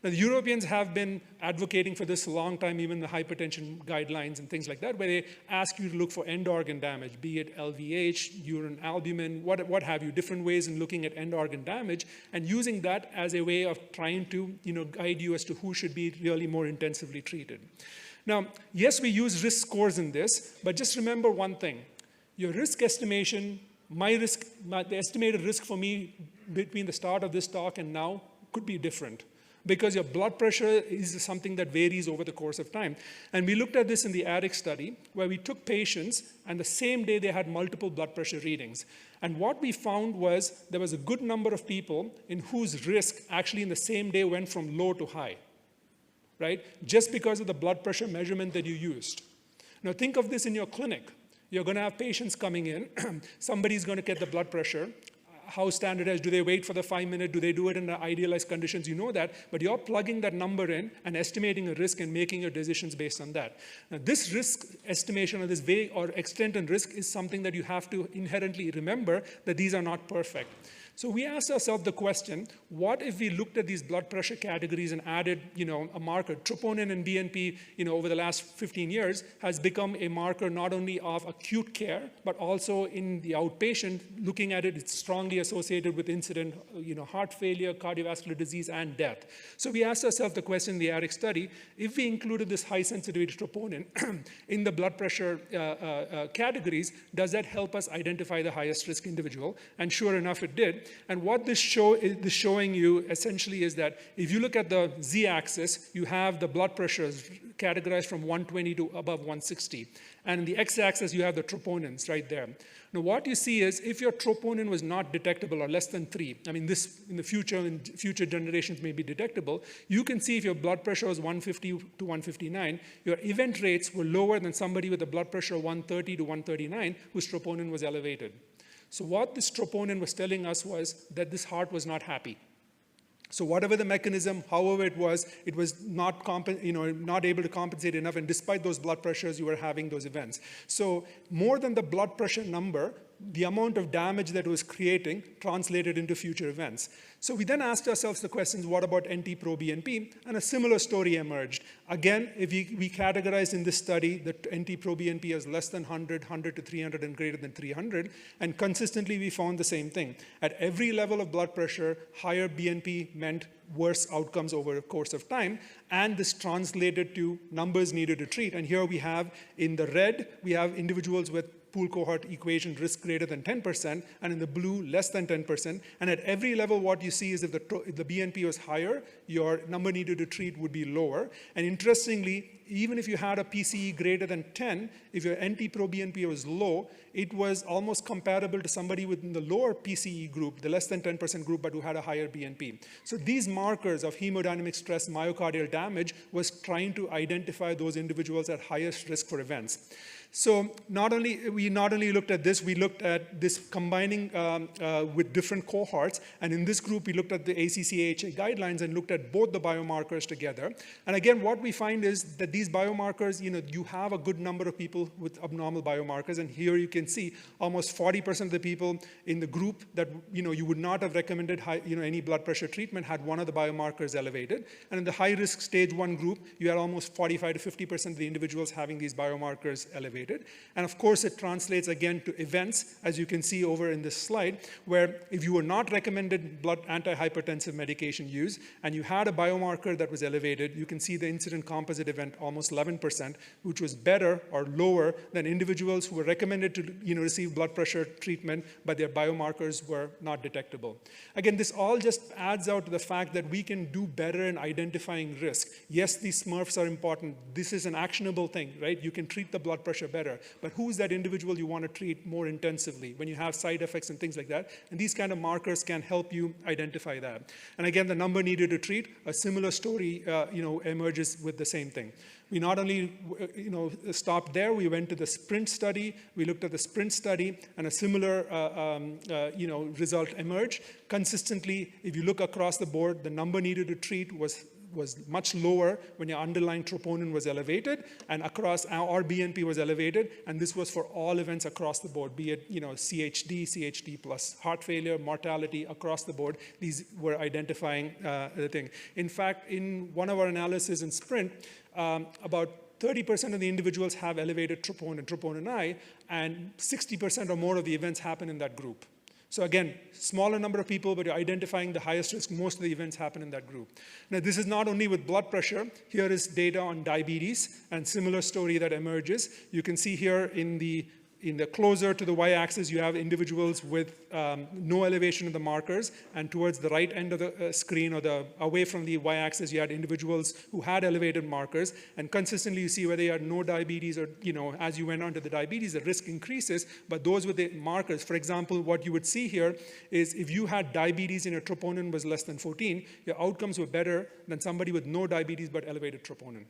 S5: Now, the Europeans have been advocating for this a long time, even the hypertension guidelines and things like that, where they ask you to look for end organ damage, be it LVH, urine albumin, what have you, different ways in looking at end organ damage, and using that as a way of trying to guide you as to who should be really more intensively treated. Now, yes, we use risk scores in this, but just remember one thing. Your risk estimation, the estimated risk for me between the start of this talk and now could be different, because your blood pressure is something that varies over the course of time. And we looked at this in the ADDIC study, where we took patients, and the same day they had multiple blood pressure readings. And what we found was there was a good number of people in whose risk actually in the same day went from low to high, right? Just because of the blood pressure measurement that you used. Now think of this in your clinic. You're going to have patients coming in. Somebody's going to get the blood pressure. How standardized? Do they wait for the 5-minute? Do they do it in the idealized conditions? You know that, but you're plugging that number in and estimating a risk and making your decisions based on that. Now, this risk estimation, or this way or extent and risk, is something that you have to inherently remember that these are not perfect. So we asked ourselves the question, what if we looked at these blood pressure categories and added, a marker? Troponin and BNP, over the last 15 years has become a marker not only of acute care, but also in the outpatient, looking at it, it's strongly associated with incident, heart failure, cardiovascular disease, and death. So we asked ourselves the question in the ADDIC study, if we included this high sensitivity troponin in the blood pressure categories, does that help us identify the highest risk individual? And sure enough, it did. And what this is showing you essentially is that if you look at the z-axis, you have the blood pressures categorized from 120 to above 160. And in the x-axis, you have the troponins right there. Now, what you see is if your troponin was not detectable or less than 3, I mean, this in the future generations may be detectable, you can see if your blood pressure was 150 to 159, your event rates were lower than somebody with a blood pressure of 130 to 139 whose troponin was elevated. So what this troponin was telling us was that this heart was not happy. So whatever the mechanism, however it was not not able to compensate enough, and despite those blood pressures, you were having those events. So more than the blood pressure number, the amount of damage that it was creating translated into future events. So we then asked ourselves the questions, what about NT-proBNP? And a similar story emerged. Again, if we categorized in this study the NT-proBNP as less than 100, 100 to 300, and greater than 300, and consistently we found the same thing. At every level of blood pressure, higher BNP meant worse outcomes over a course of time, and this translated to numbers needed to treat. And here we have, in the red, we have individuals with pool cohort equation risk greater than 10%, and in the blue, less than 10%. And at every level, what you see is if the BNP was higher, your number needed to treat would be lower. And interestingly, even if you had a PCE greater than 10, if your NT-proBNP was low, it was almost comparable to somebody within the lower PCE group, the less than 10% group, but who had a higher BNP. So these markers of hemodynamic stress, myocardial damage, was trying to identify those individuals at highest risk for events. So we not only looked at this, we looked at this combining with different cohorts. And in this group, we looked at the ACC/AHA guidelines and looked at both the biomarkers together. And again, what we find is that these biomarkers, you have a good number of people with abnormal biomarkers. And here you can see almost 40% of the people in the group that you would not have recommended any blood pressure treatment had one of the biomarkers elevated. And in the high-risk stage 1 group, you had almost 45 to 50% of the individuals having these biomarkers elevated. And of course, it translates again to events, as you can see over in this slide, where if you were not recommended blood antihypertensive medication use, and you had a biomarker that was elevated, you can see the incident composite event almost 11%, which was better or lower than individuals who were recommended to receive blood pressure treatment, but their biomarkers were not detectable. Again, this all just adds out to the fact that we can do better in identifying risk. Yes, these SMRFs are important. This is an actionable thing, right? You can treat the blood pressure better, but who is that individual you want to treat more intensively when you have side effects and things like that? And these kind of markers can help you identify that. And again, the number needed to treat, a similar story emerges with the same thing. We not only stopped there, we went to the SPRINT study, we looked at the SPRINT study, and a similar result emerged. Consistently, if you look across the board, the number needed to treat was much lower when your underlying troponin was elevated, and across our BNP was elevated, and this was for all events across the board, be it CHD plus heart failure, mortality across the board. These were identifying the thing. In fact, in one of our analyses in SPRINT, about 30% of the individuals have elevated troponin I, and 60% or more of the events happen in that group. So again, smaller number of people, but you're identifying the highest risk. Most of the events happen in that group. Now, this is not only with blood pressure. Here is data on diabetes, and similar story that emerges. You can see here in the closer to the y-axis, you have individuals with no elevation of the markers, and towards the right end of the screen, or away from the y-axis, you had individuals who had elevated markers, and consistently you see whether you had no diabetes or, as you went on to the diabetes, the risk increases, but those with the markers, for example, what you would see here is if you had diabetes and your troponin was less than 14, your outcomes were better than somebody with no diabetes but elevated troponin.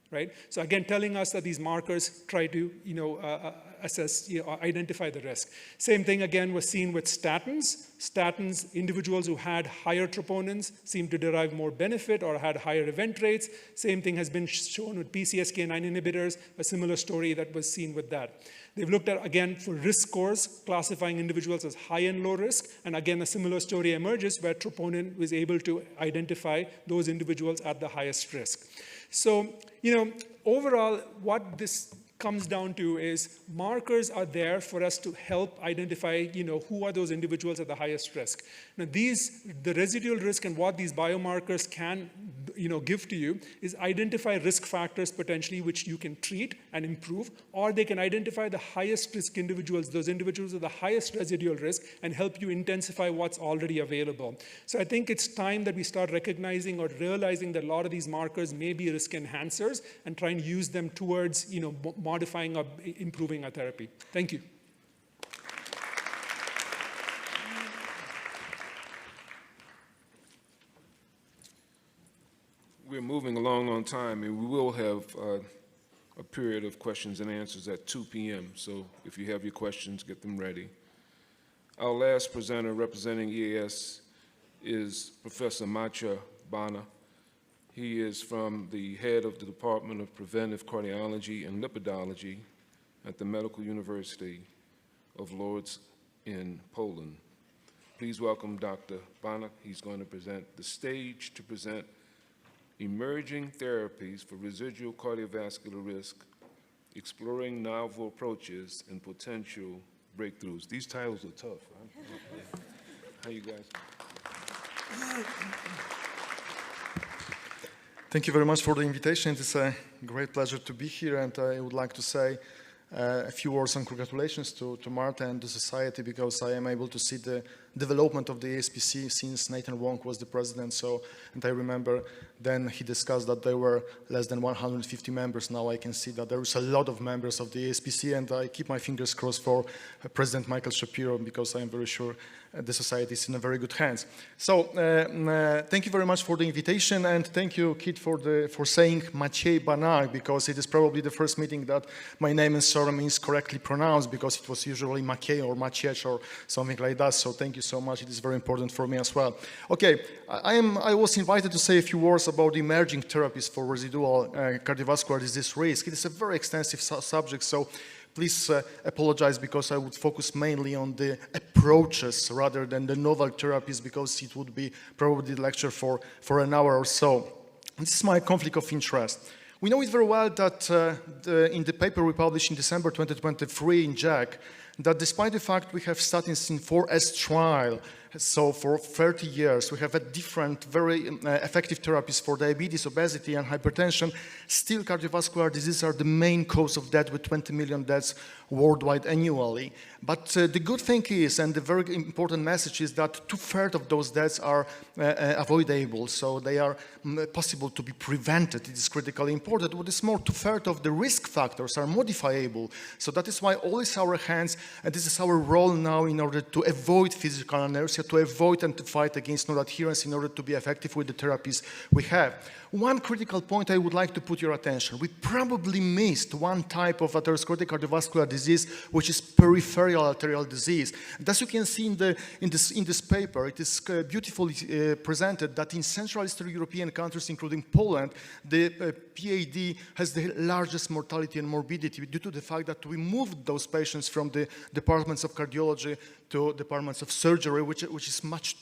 S5: Right? So again, telling us that these markers try to assess, identify the risk. Same thing again was seen with statins. Statins, individuals who had higher troponins seemed to derive more benefit or had higher event rates. Same thing has been shown with PCSK9 inhibitors, a similar story that was seen with that. They've looked at, again, for risk scores, classifying individuals as high and low risk, and again, a similar story emerges where troponin was able to identify those individuals at the highest risk. So, overall, what this comes down to is markers are there for us to help identify, who are those individuals at the highest risk. Now, the residual risk and what these biomarkers can, give to you is identify risk factors potentially which you can treat and improve, or they can identify the highest risk individuals, those individuals with the highest residual risk, and help you intensify what's already available. So I think it's time that we start recognizing or realizing that a lot of these markers may be risk enhancers and try and use them towards, modifying or improving our therapy. Thank you.
S3: We're moving along on time, and we will have a period of questions and answers at 2 p.m. So if you have your questions, get them ready. Our last presenter representing EAS is Professor Macha Bana. He is from the head of the Department of Preventive Cardiology and Lipidology at the Medical University of Lodz in Poland. Please welcome Dr. Bana. He's going to present the stage to present emerging therapies for residual cardiovascular risk, exploring novel approaches and potential breakthroughs. These titles are tough, right? How you guys?
S6: Thank you very much for the invitation. It's a great pleasure to be here, and I would like to say a few words and congratulations to Marta and the society, because I am able to see the development of the ASPC since Nathan Wong was the president. And I remember then he discussed that there were less than 150 members. Now I can see that there is a lot of members of the ASPC, and I keep my fingers crossed for President Michael Shapiro, because I am very sure the society is in a very good hands. So thank you very much for the invitation, and thank you, Kit, for saying Maciej Bana, because it is probably the first meeting that my name and surname is correctly pronounced, because it was usually Maciej or Maciej or something like that. So thank you so much. It is very important for me as well. Okay, I was invited to say a few words about the emerging therapies for residual cardiovascular disease risk. It is a very extensive subject, so please apologize, because I would focus mainly on the approaches rather than the novel therapies, because it would be probably a lecture for an hour or so. This is my conflict of interest. We know it very well that in the paper we published in December 2023 in JACC, that despite the fact we have statins in 4S trial, so for 30 years we have a different, very effective therapies for diabetes, obesity, and hypertension, still cardiovascular diseases are the main cause of death, with 20 million deaths worldwide annually. But the good thing is, and the very important message is, that 2/3 of those deaths are avoidable, so they are possible to be prevented. It is critically important. What is more, 2/3 of the risk factors are modifiable, so that is why all is our hands, and this is our role now in order to avoid physical inertia, to avoid and to fight against non-adherence in order to be effective with the therapies we have. One critical point I would like to put your attention. We probably missed one type of atherosclerotic cardiovascular disease, which is peripheral arterial disease. And as you can see in this paper, it is beautifully presented that in Central Eastern European countries, including Poland, the PAD has the largest mortality and morbidity due to the fact that we moved those patients from the departments of cardiology to departments of surgery, which is much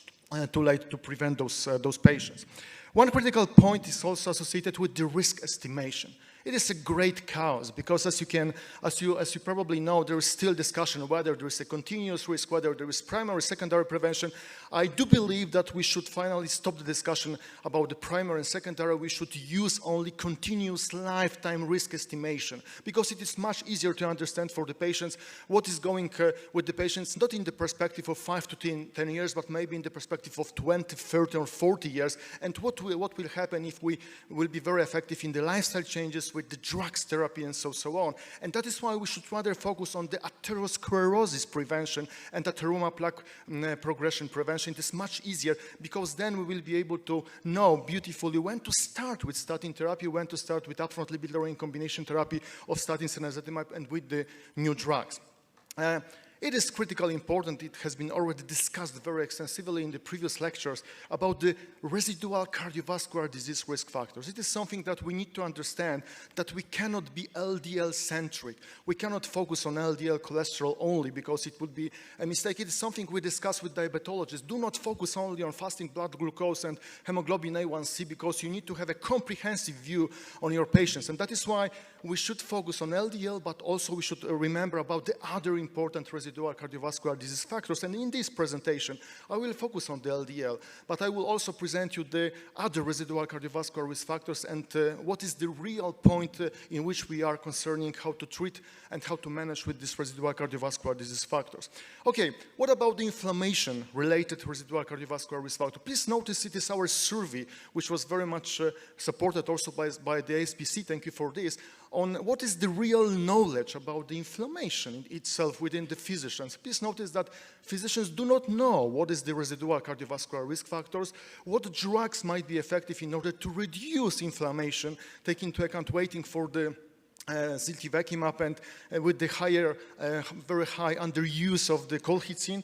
S6: too late to prevent those patients. One critical point is also associated with the risk estimation. It is a great cause, because as you probably know, there is still discussion whether there is a continuous risk, whether there is primary, secondary prevention. I do believe that we should finally stop the discussion about the primary and secondary. We should use only continuous lifetime risk estimation, because it is much easier to understand for the patients what is going with the patients, not in the perspective of 5 to 10 years, but maybe in the perspective of 20, 30, or 40 years, and what will happen if we will be very effective in the lifestyle changes, with the drugs therapy, and so on. And that is why we should rather focus on the atherosclerosis prevention and atheroma plaque progression prevention. It is much easier, because then we will be able to know beautifully when to start with statin therapy, when to start with upfront lipid-lowering combination therapy of statins and ezetimibe, and with the new drugs. It is critically important, it has been already discussed very extensively in the previous lectures, about the residual cardiovascular disease risk factors. It is something that we need to understand, that we cannot be LDL-centric. We cannot focus on LDL cholesterol only, because it would be a mistake. It is something we discuss with diabetologists. Do not focus only on fasting blood glucose and hemoglobin A1C, because you need to have a comprehensive view on your patients. And that is why we should focus on LDL, but also we should remember about the other important residual cardiovascular disease factors. And in this presentation, I will focus on the LDL, but I will also present you the other residual cardiovascular risk factors, and what is the real point in which we are concerning how to treat and how to manage with these residual cardiovascular disease factors. Okay, what about the inflammation-related residual cardiovascular risk factor? Please notice it is our survey, which was very much supported also by the ASPC, thank you for this, on what is the real knowledge about the inflammation itself within the physicians. Please notice that physicians do not know what is the residual cardiovascular risk factors, what drugs might be effective in order to reduce inflammation, taking into account waiting for the ziltivekimab, and with the higher, very high underuse of the colchicine,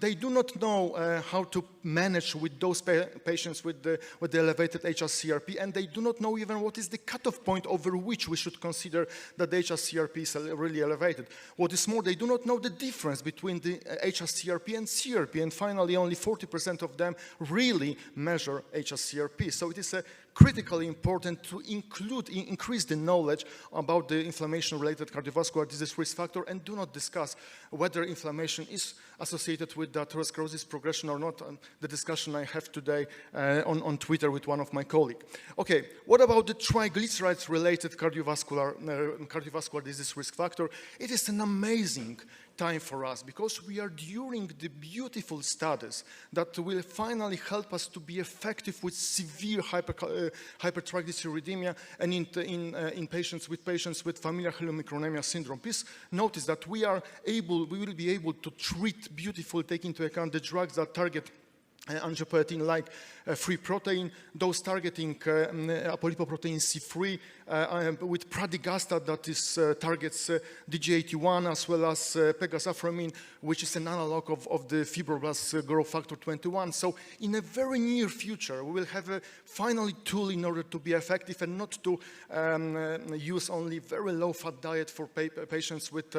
S6: they do not know how to manage with those patients with the elevated hsCRP, and they do not know even what is the cutoff point over which we should consider that the hsCRP is really elevated. What is more, they do not know the difference between the hsCRP and CRP, and finally only 40% of them really measure hsCRP. So it is critically important to increase the knowledge about the inflammation-related cardiovascular disease risk factor, and do not discuss whether inflammation is associated with the atherosclerosis progression or not. The discussion I have today on Twitter with one of my colleagues. Okay, what about the triglycerides-related cardiovascular disease risk factor? It is an amazing time for us, because we are during the beautiful studies that will finally help us to be effective with severe hypertriglyceridemia and in patients with familial chylomicronemia syndrome. Please notice that we will be able to treat beautifully, taking into account the drugs that target angiopoietin-like free protein, those targeting apolipoprotein C3 with pradigastat that is targets DG81, as well as pegasaframine, which is an analog of the fibroblast growth factor 21. So in a very near future, we will have a finally tool in order to be effective and not to use only very low-fat diet for patients with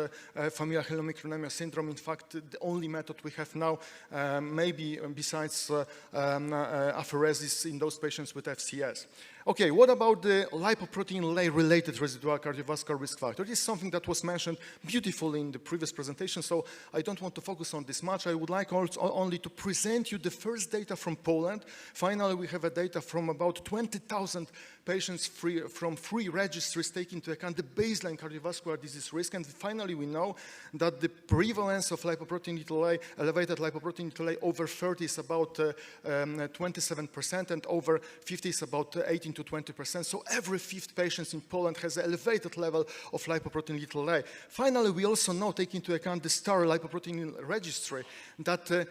S6: familial chylomicronemia syndrome. In fact, the only method we have now, maybe besides apheresis in those patients with FCS. Okay, what about the lipoprotein(a)-related residual cardiovascular risk factor? This is something that was mentioned beautifully in the previous presentation, so I don't want to focus on this much. I would like also only to present you the first data from Poland. Finally, we have a data from about 20,000 patients from three registries taking into account the baseline cardiovascular disease risk. And finally, we know that the prevalence of lipoprotein(a), elevated lipoprotein(a) over 30 is about 27%, and over 50 is about 18 to 20%. So every fifth patient in Poland has an elevated level of lipoprotein(a). Finally, we also know, taking into account the STAR lipoprotein registry, that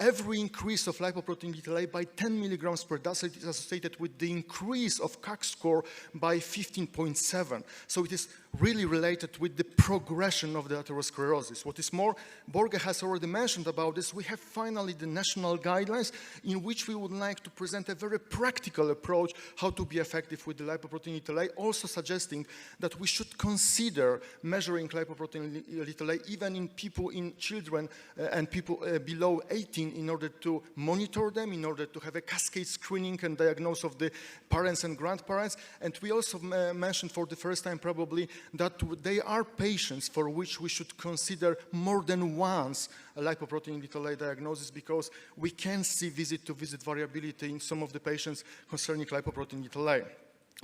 S6: every increase of lipoprotein(a) by 10 milligrams per deciliter is associated with the increase of CAC score by 15.7. So it is really related with the progression of the atherosclerosis. What is more, Borge has already mentioned about this. We have finally the national guidelines in which we would like to present a very practical approach how to be effective with the lipoprotein(a), also suggesting that we should consider measuring lipoprotein(a) even in people, in children and people below 18, in order to monitor them, in order to have a cascade screening and diagnosis of the parents and grandparents. And we also mentioned for the first time probably that they are patients for which we should consider more than once a lipoprotein(a) diagnosis, because we can see visit-to-visit variability in some of the patients concerning lipoprotein(a).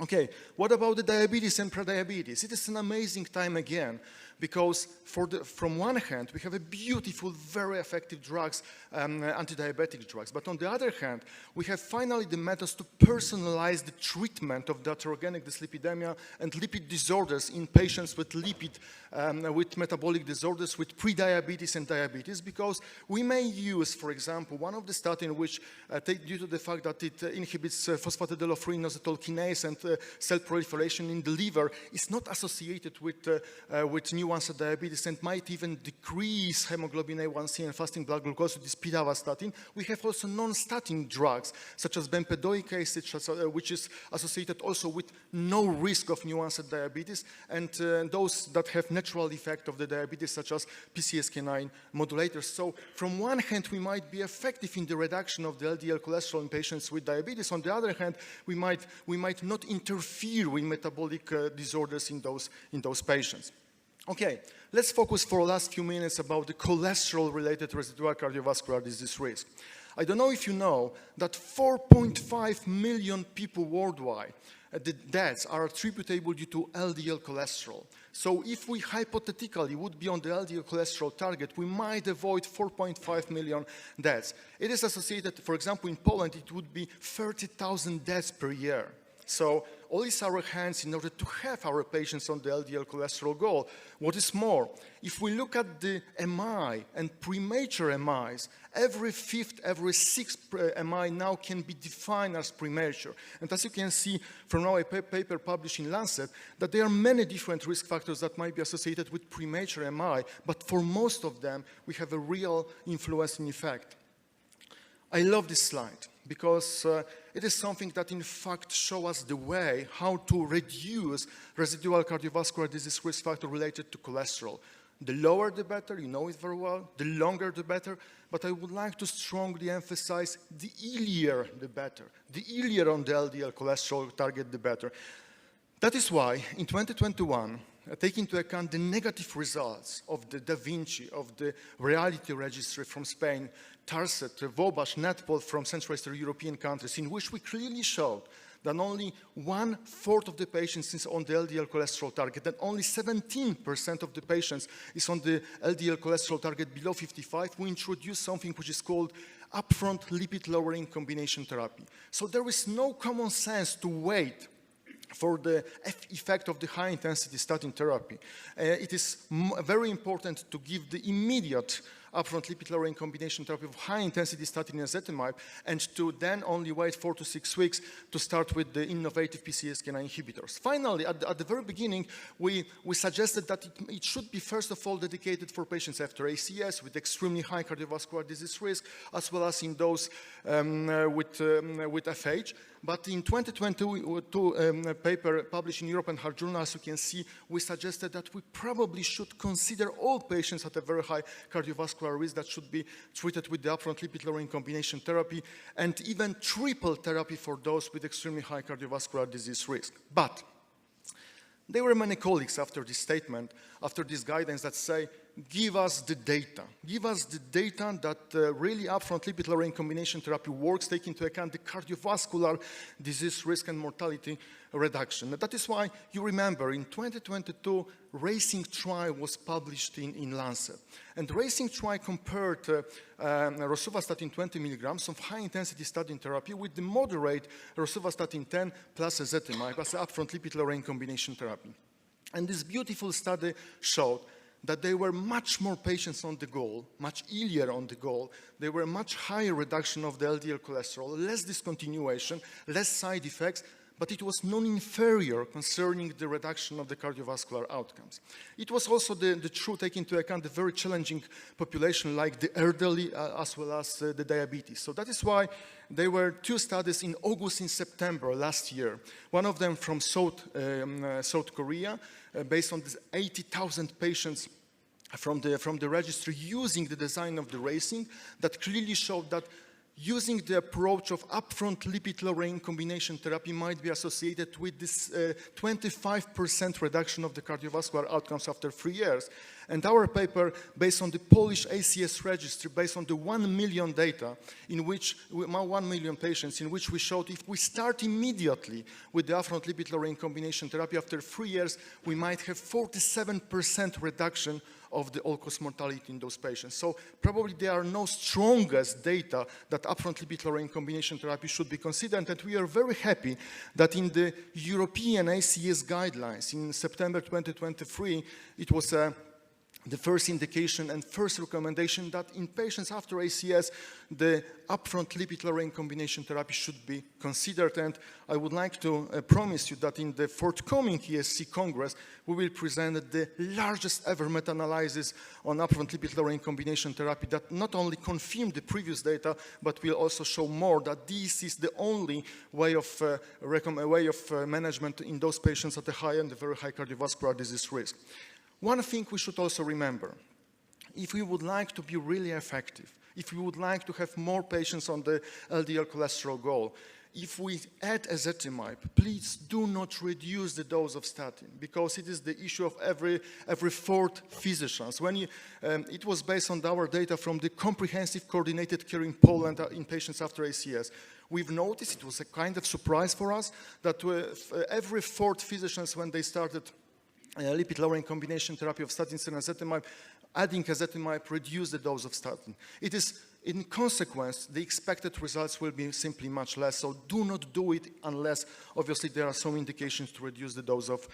S6: Okay, what about the diabetes and prediabetes? It is an amazing time again, because from one hand, we have a beautiful, very effective drugs, anti-diabetic drugs. But on the other hand, we have finally the methods to personalize the treatment of the atherogenic dyslipidemia and lipid disorders in patients with with metabolic disorders, with prediabetes and diabetes, because we may use, for example, one of the statins which, due to the fact that it inhibits phosphatidylofruin inositol kinase and cell proliferation in the liver, is not associated with new onset diabetes and might even decrease hemoglobin A1C and fasting blood glucose, this pitavastatin. We have also non-statin drugs, such as bempedoic, which is associated also with no risk of new onset diabetes, and those that have natural effect of the diabetes, such as PCSK9 modulators. So from one hand, we might be effective in the reduction of the LDL cholesterol in patients with diabetes. On the other hand, we might not interfere with metabolic disorders in those patients. Okay, let's focus for the last few minutes about the cholesterol-related residual cardiovascular disease risk. I don't know if you know that 4.5 million people worldwide, the deaths are attributable due to LDL cholesterol. So if we hypothetically would be on the LDL cholesterol target, we might avoid 4.5 million deaths. It is associated, for example, in Poland, it would be 30,000 deaths per year. So all is our hands in order to have our patients on the LDL cholesterol goal. What is more, if we look at the MI and premature MIs, every fifth, every sixth MI now can be defined as premature. And as you can see from our paper published in Lancet, that there are many different risk factors that might be associated with premature MI, but for most of them, we have a real influencing effect. I love this slide because it is something that in fact shows us the way how to reduce residual cardiovascular disease risk factor related to cholesterol. The lower the better, you know it very well, the longer the better, but I would like to strongly emphasize the earlier the better. The earlier on the LDL cholesterol target, the better. That is why in 2021, taking into account the negative results of the Da Vinci, of the Reality Registry from Spain, Tarset, Vobash, NetPol from Central Eastern European countries, in which we clearly showed that only 1/4 of the patients is on the LDL cholesterol target, and only 17% of the patients is on the LDL cholesterol target below 55, we introduced something which is called upfront lipid-lowering combination therapy. So there is no common sense to wait for the effect of the high-intensity statin therapy. It is very important to give the immediate upfront lipid-lowering combination therapy of high-intensity statin and ezetimibe, and to then only wait 4 to 6 weeks to start with the innovative PCSK9 inhibitors. Finally, at the very beginning, we suggested that it should be, first of all, dedicated for patients after ACS with extremely high cardiovascular disease risk, as well as in those with FH. But in 2022 paper published in European Heart Journal, as you can see, we suggested that we probably should consider all patients at a very high cardiovascular risk that should be treated with the upfront lipid-lowering combination therapy, and even triple therapy for those with extremely high cardiovascular disease risk. But there were many colleagues after this statement, after this guidance, that say, give us the data. Give us the data that really upfront lipid-lowering combination therapy works, taking into account the cardiovascular disease risk and mortality reduction. That is why you remember in 2022, RACING trial was published in Lancet. And RACING trial compared rosuvastatin 20 milligrams of high-intensity statin therapy with the moderate rosuvastatin 10 plus ezetimibe as upfront lipid-lowering combination therapy. And this beautiful study showed that there were much more patients on the goal, much earlier on the goal. There were much higher reduction of the LDL cholesterol, less discontinuation, less side effects, but it was non-inferior concerning the reduction of the cardiovascular outcomes. It was also the truth taking into account the very challenging population like the elderly as well as the diabetes. So that is why there were 2 studies in August and September last year. One of them from South Korea, based on this 80,000 patients from the registry using the design of the RACING, that clearly showed that using the approach of upfront lipid-lowering combination therapy might be associated with this 25% reduction of the cardiovascular outcomes after 3 years. And our paper, based on the Polish ACS registry, based on the 1 million data, in which 1 million patients, in which we showed if we start immediately with the upfront lipid-lowering combination therapy, after 3 years, we might have 47% reduction of the all-cause mortality in those patients. So probably there are no strongest data that upfront lipid-lowering combination therapy should be considered, and we are very happy that in the European ACS guidelines in September 2023, it was the first indication and first recommendation that in patients after ACS, the upfront lipid-lowering combination therapy should be considered. And I would like to promise you that in the forthcoming ESC Congress, we will present the largest ever meta-analysis on upfront lipid-lowering combination therapy that not only confirm the previous data, but will also show more that this is the only way of management in those patients at the high and the very high cardiovascular disease risk. One thing we should also remember, if we would like to be really effective, if we would like to have more patients on the LDL cholesterol goal, if we add ezetimibe, please do not reduce the dose of statin, because it is the issue of every 4th physician. It was based on our data from the comprehensive coordinated care in Poland in patients after ACS. We've noticed, it was a kind of surprise for us, that every 4th physicians, when they started lipid-lowering combination therapy of statins and ezetimibe, adding ezetimibe reduced the dose of statin. It is in consequence, the expected results will be simply much less. So do not do it unless, obviously, there are some indications to reduce the dose of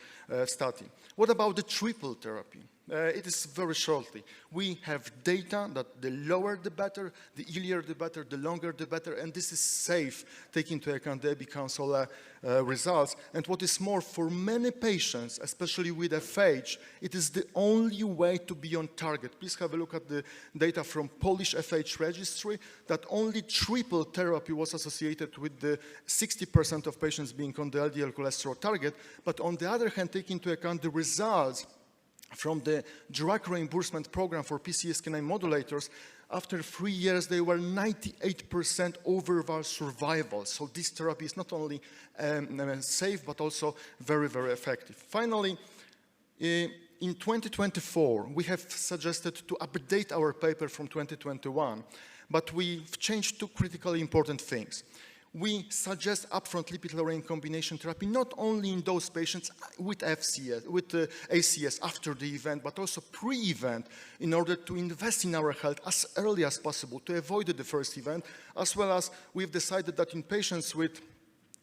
S6: statin. What about the triple therapy? It is very shortly. We have data that the lower the better, the earlier the better, the longer the better, and this is safe, taking into account the ABI Council results. And what is more, for many patients, especially with FH, it is the only way to be on target. Please have a look at the data from Polish FH registry, that only triple therapy was associated with the 60% of patients being on the LDL cholesterol target. But on the other hand, taking into account the results from the drug reimbursement program for PCSK9 modulators, after 3 years, they were 98% overall survival. So this therapy is not only safe, but also very, very effective. Finally, in 2024, we have suggested to update our paper from 2021, but we've changed two critically important things. We suggest upfront lipid-lowering combination therapy not only in those patients with FCS, with ACS after the event, but also pre-event, in order to invest in our health as early as possible to avoid the first event, as well as we've decided that in patients with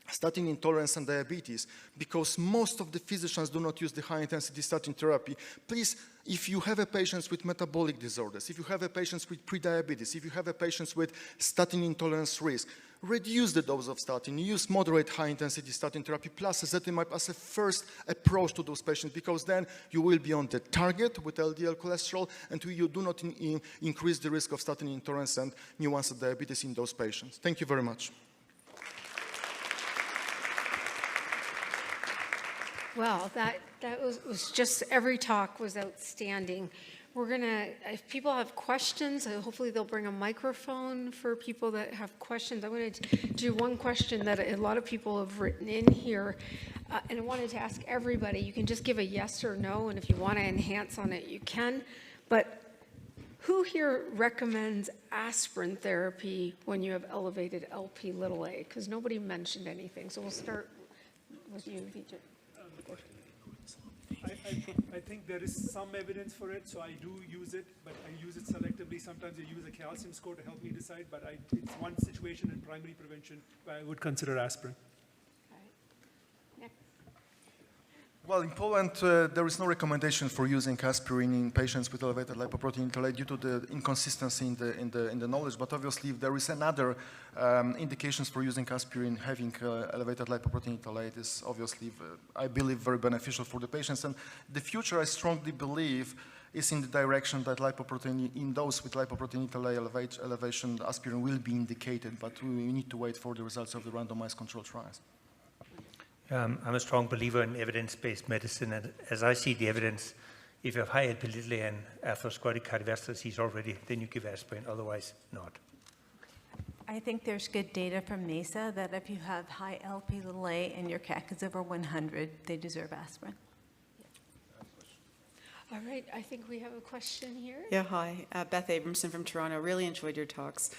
S6: statin intolerance and diabetes, because most of the physicians do not use the high-intensity statin therapy, please, if you have a patient with metabolic disorders, if you have a patient with prediabetes, if you have a patient with statin intolerance risk, reduce the dose of statin, use moderate high-intensity statin therapy plus ezetimibe as a first approach to those patients, because then you will be on the target with LDL cholesterol and you do not increase the risk of statin intolerance and new-onset diabetes in those patients. Thank you very much.
S1: Well, that was just, every talk was outstanding. We're gonna, if people have questions, hopefully they'll bring a microphone for people that have questions. I wanted to do one question that a lot of people have written in here, and I wanted to ask everybody. You can just give a yes or no, and if you want to enhance on it, you can. But who here recommends aspirin therapy when you have elevated Lp(a)? Because nobody mentioned anything. So we'll start with you, Vijay.
S5: I think there is some evidence for it, so I do use it, but I use it selectively. Sometimes I use a calcium score to help me decide, but it's one situation in primary prevention where I would consider aspirin.
S6: Well, in Poland, there is no recommendation for using aspirin in patients with elevated lipoprotein Lp due to the inconsistency in the knowledge. But obviously, if there is another indications for using aspirin, having elevated lipoprotein Lp, it is obviously, I believe, very beneficial for the patients. And the future, I strongly believe, is in the direction that lipoprotein, in those with lipoprotein Lp elevation, aspirin will be indicated. But we need to wait for the results of the randomized controlled trials.
S4: I'm a strong believer in evidence-based medicine, and as I see the evidence, if you have high Lp and atherosclerotic cardiovascular disease already, then you give aspirin, otherwise not.
S2: I think there's good data from MESA that if you have high Lp(a) and your CAC is over 100, they deserve aspirin.
S1: All right, I think we have a question here.
S7: Yeah, hi. Beth Abramson from Toronto. Really enjoyed your talks.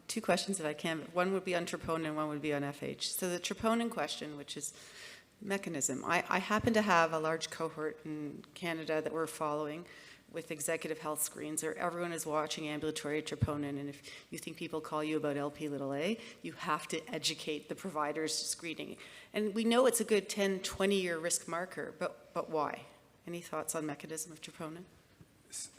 S7: Two questions if I can. One would be on troponin and one would be on FH. So the troponin question, which is mechanism. I happen to have a large cohort in Canada that we're following with executive health screens, or everyone is watching ambulatory troponin, and if you think people call you about Lp(a), you have to educate the providers screening. And we know it's a good 10, 20-year risk marker, but why? Any thoughts on mechanism of troponin?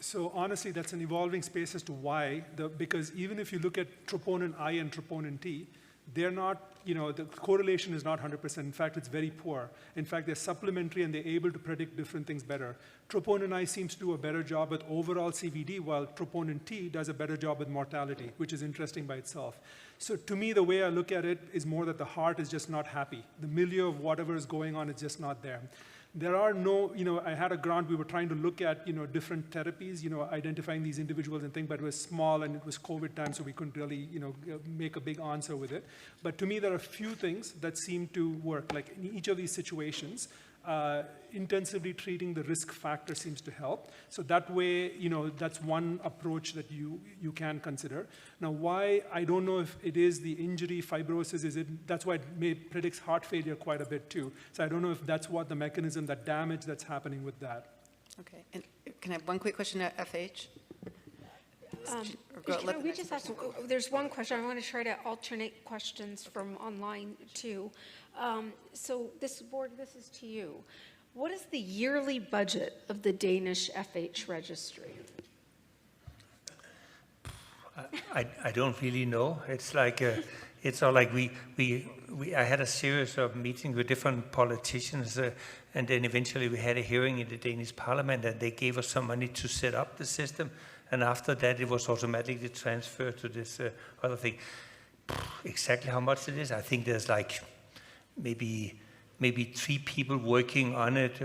S5: So honestly, that's an evolving space as to why, because even if you look at troponin I and troponin T, they're not, the correlation is not 100%. In fact, it's very poor. In fact, they're supplementary and they're able to predict different things better. Troponin I seems to do a better job with overall CVD, while troponin T does a better job with mortality, which is interesting by itself. So to me, the way I look at it is more that the heart is just not happy. The milieu of whatever is going on is just not there. There are no, I had a grant, we were trying to look at, different therapies, identifying these individuals and things, but it was small and it was COVID time, so we couldn't really, make a big answer with it. But to me, there are a few things that seem to work. Like in each of these situations, intensively treating the risk factor seems to help. So that way, that's one approach that you can consider. Now, why, I don't know if it is the injury, fibrosis, that's why it predicts heart failure quite a bit too. So I don't know if that's what the mechanism, that damage that's happening with that.
S7: Okay, and can I have one quick question at FH? Or go- let the
S1: We
S7: next
S1: just
S7: person-
S1: asked, there's one question. I want to try to alternate questions from online too. So this board, this is to you. What is the yearly budget of the Danish FH registry?
S4: I don't really know. It's like it's all like I had a series of meetings with different politicians, and then eventually we had a hearing in the Danish Parliament, and they gave us some money to set up the system, and after that it was automatically transferred to this other thing. Exactly how much it is, I think there's like maybe 3 people working on it,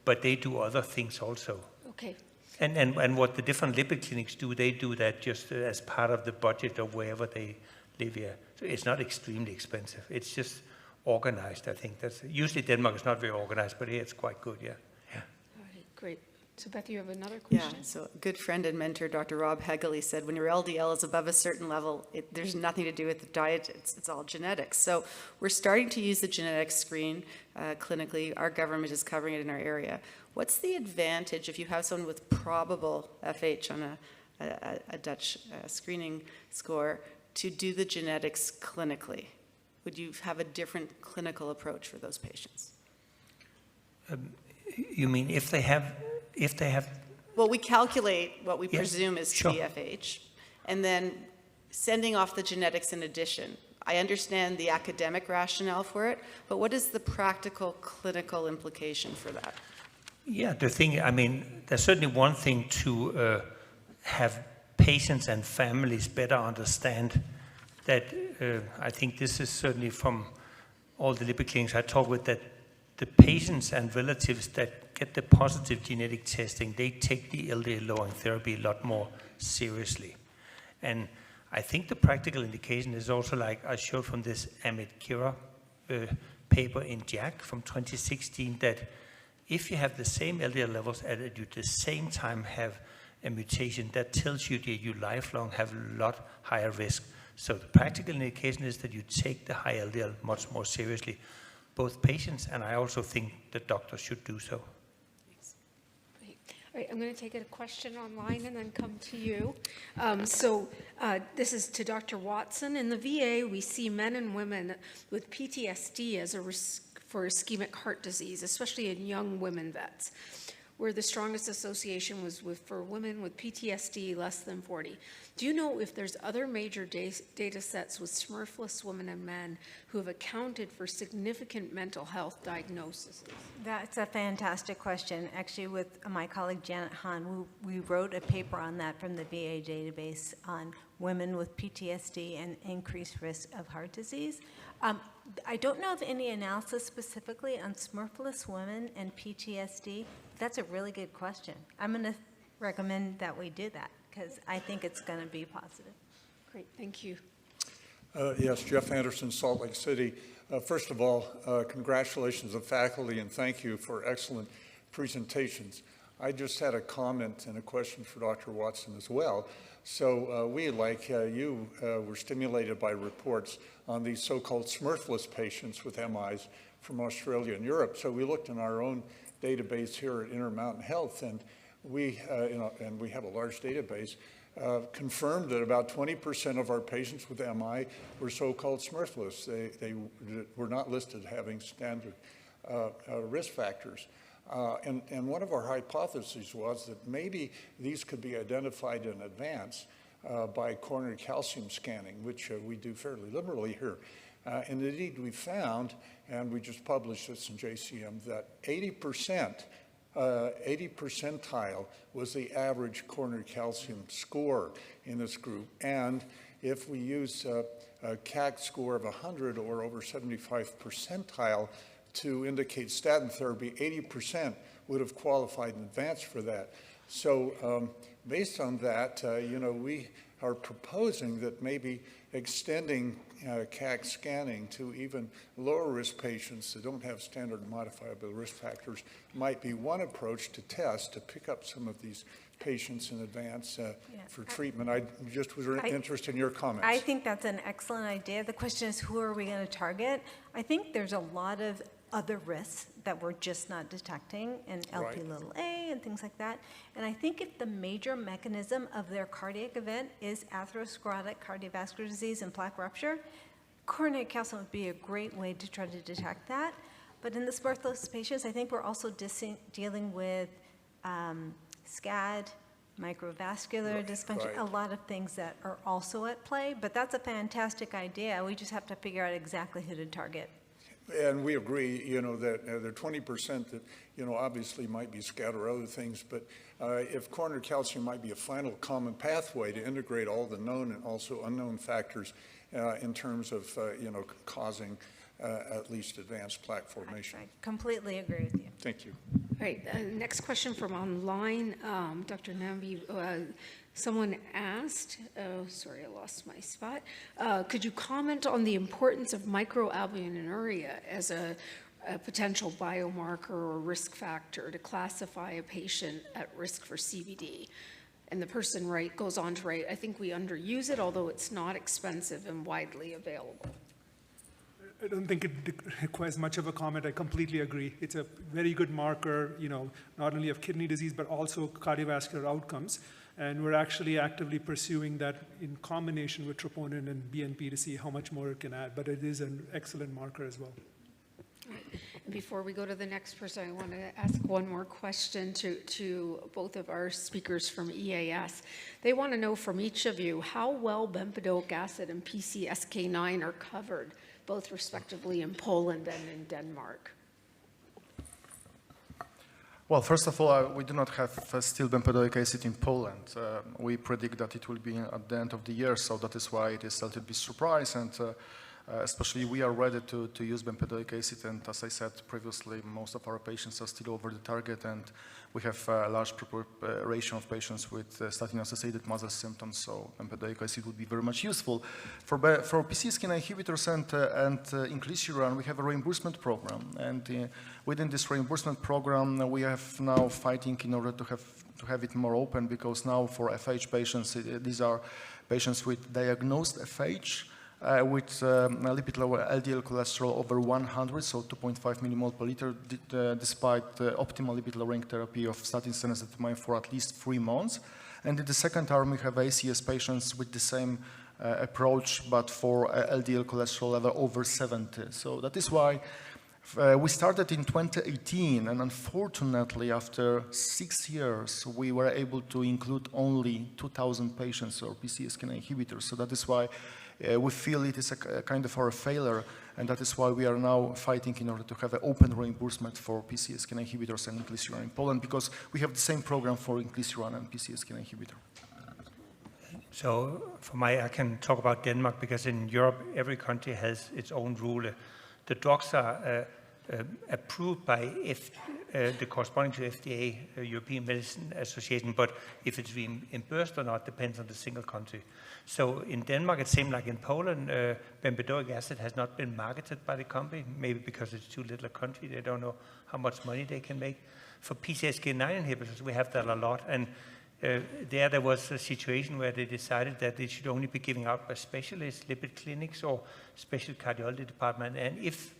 S4: but they do other things also.
S1: Okay.
S4: And what the different lipid clinics do, they do that just as part of the budget of wherever they live here. So it's not extremely expensive. It's just organized, I think. That's usually Denmark is not very organized, but here it's quite good, yeah.
S1: All right, great. So Beth, you have another
S7: Yeah,
S1: question?
S7: so a good friend and mentor, Dr. Rob Hegele, said when your LDL is above a certain level, there's nothing to do with the diet, it's all genetics. So we're starting to use the genetic screen clinically. Our government is covering it in our area. What's the advantage if you have someone with probable FH on a Dutch screening score to do the genetics clinically? Would you have a different clinical approach for those patients?
S4: You mean if they have...
S7: Well, we calculate what we
S4: Yes,
S7: presume is
S4: sure.
S7: TFH, and then sending off the genetics in addition. I understand the academic rationale for it, but what is the practical clinical implication for that?
S4: Yeah, the thing, I mean, there's certainly one thing to have patients and families better understand that I think this is certainly from all the lipid clinics I talk with, that the patients and relatives that get the positive genetic testing, they take the LDL lowering therapy a lot more seriously. And I think the practical indication is also like I showed from this Amit Kira paper in JACC from 2016, that if you have the same LDL levels and you at the same time have a mutation, that tells you that you lifelong have a lot higher risk. So the practical indication is that you take the high LDL much more seriously. Both patients and I also think the doctors should do so.
S1: Great. All right, I'm going to take a question online and then come to you. This is to Dr. Watson. In the VA, we see men and women with PTSD as a risk for ischemic heart disease, especially in young women vets, where the strongest association was for women with PTSD less than 40. Do you know if there's other major data sets with Smurfless women and men who have accounted for significant mental health diagnoses?
S2: That's a fantastic question. Actually, with my colleague Janet Hahn, we wrote a paper on that from the VA database on women with PTSD and increased risk of heart disease. I don't know of any analysis specifically on Smurfless women and PTSD. That's a really good question. I'm going to recommend that we do that because I think it's going to be positive.
S1: Great, thank you.
S8: Yes, Jeff Anderson, Salt Lake City. First of all, congratulations to faculty and thank you for excellent presentations. I just had a comment and a question for Dr. Watson as well. So we, like you, were stimulated by reports on these so-called Smurfless patients with MIs from Australia and Europe. So we looked in our own database here at Intermountain Health, and we, and we have a large database, confirmed that about 20% of our patients with MI were so-called Smurfless. They were not listed having standard risk factors. And one of our hypotheses was that maybe these could be identified in advance by coronary calcium scanning, which we do fairly liberally here. And indeed, we found, and we just published this in JCM, that 80 percentile was the average coronary calcium score in this group. And if we use a CAC score of 100 or over 75 percentile to indicate statin therapy, 80% would have qualified in advance for that. So based on that, we are proposing that maybe extending CAC scanning to even lower risk patients that don't have standard modifiable risk factors might be one approach to test to pick up some of these patients in advance for treatment. I just was interested in your comments.
S2: I think that's an excellent idea. The question is, who are we going to target? I think there's a lot of other risks that we're just not detecting in LP little a and things like that. And I think if the major mechanism of their cardiac event is atherosclerotic cardiovascular disease and plaque rupture, coronary calcium would be a great way to try to detect that. But in the birthless patients, I think we're also dealing with SCAD, microvascular dysfunction, a lot of things that are also at play. But that's a fantastic idea. We just have to figure out exactly who to target.
S8: And we agree, that the 20% that, obviously might be SCAD or other things, but if coronary calcium might be a final common pathway to integrate all the known and also unknown factors in terms of, causing at least advanced plaque formation.
S2: I completely agree with you.
S8: Thank you.
S1: All right, next question from online. Dr. Nambi, someone asked, sorry, I lost my spot. Could you comment on the importance of microalbuminuria as a potential biomarker or risk factor to classify a patient at risk for CVD? And the person goes on to write, I think we underuse it, although it's not expensive and widely available.
S5: I don't think it requires much of a comment. I completely agree. It's a very good marker, not only of kidney disease, but also cardiovascular outcomes. And we're actually actively pursuing that in combination with troponin and BNP to see how much more it can add. But it is an excellent marker as well.
S1: And before we go to the next person, I want to ask one more question to both of our speakers from EAS. They want to know from each of you how well bempedoic acid and PCSK9 are covered, both respectively in Poland and in Denmark.
S6: Well, first of all, we do not have still bempedoic acid in Poland. We predict that it will be at the end of the year, so that is why it is a little bit surprise, and especially we are ready to use bempedoic acid, and as I said previously, most of our patients are still over the target, and we have a large proportion of patients with statin-associated muscle symptoms, so bempedoic acid would be very much useful. For PCSK9 inhibitors and inclisiran, we have a reimbursement program, and within this reimbursement program, we have now fighting in order to have it more open, because now for FH patients, these are patients with diagnosed FH, with lipid lower LDL cholesterol over 100, so 2.5 millimole per liter, despite optimal lipid lowering therapy of statin ezetimibe for at least 3 months. And in the second arm, we have ACS patients with the same approach, but for LDL cholesterol level over 70. So that is why we started in 2018, and unfortunately, after 6 years, we were able to include only 2,000 patients or PCSK9 inhibitors. So that is why we feel it is a kind of our failure, and that is why we are now fighting in order to have an open reimbursement for PCSK9 inhibitors and inclisiran in Poland, because we have the same program for inclisiran and PCSK9 inhibitor.
S4: So I can talk about Denmark, because in Europe, every country has its own rule. The drugs are approved by the corresponding to FDA, European Medicine Association, but if it's reimbursed or not depends on the single country. So in Denmark, it seems like in Poland, bempedoic acid has not been marketed by the company, maybe because it's too little a country, they don't know how much money they can make. For PCSK9 inhibitors, we have that a lot, and there was a situation where they decided that they should only be giving out by specialists, lipid clinics, or special cardiology department, and if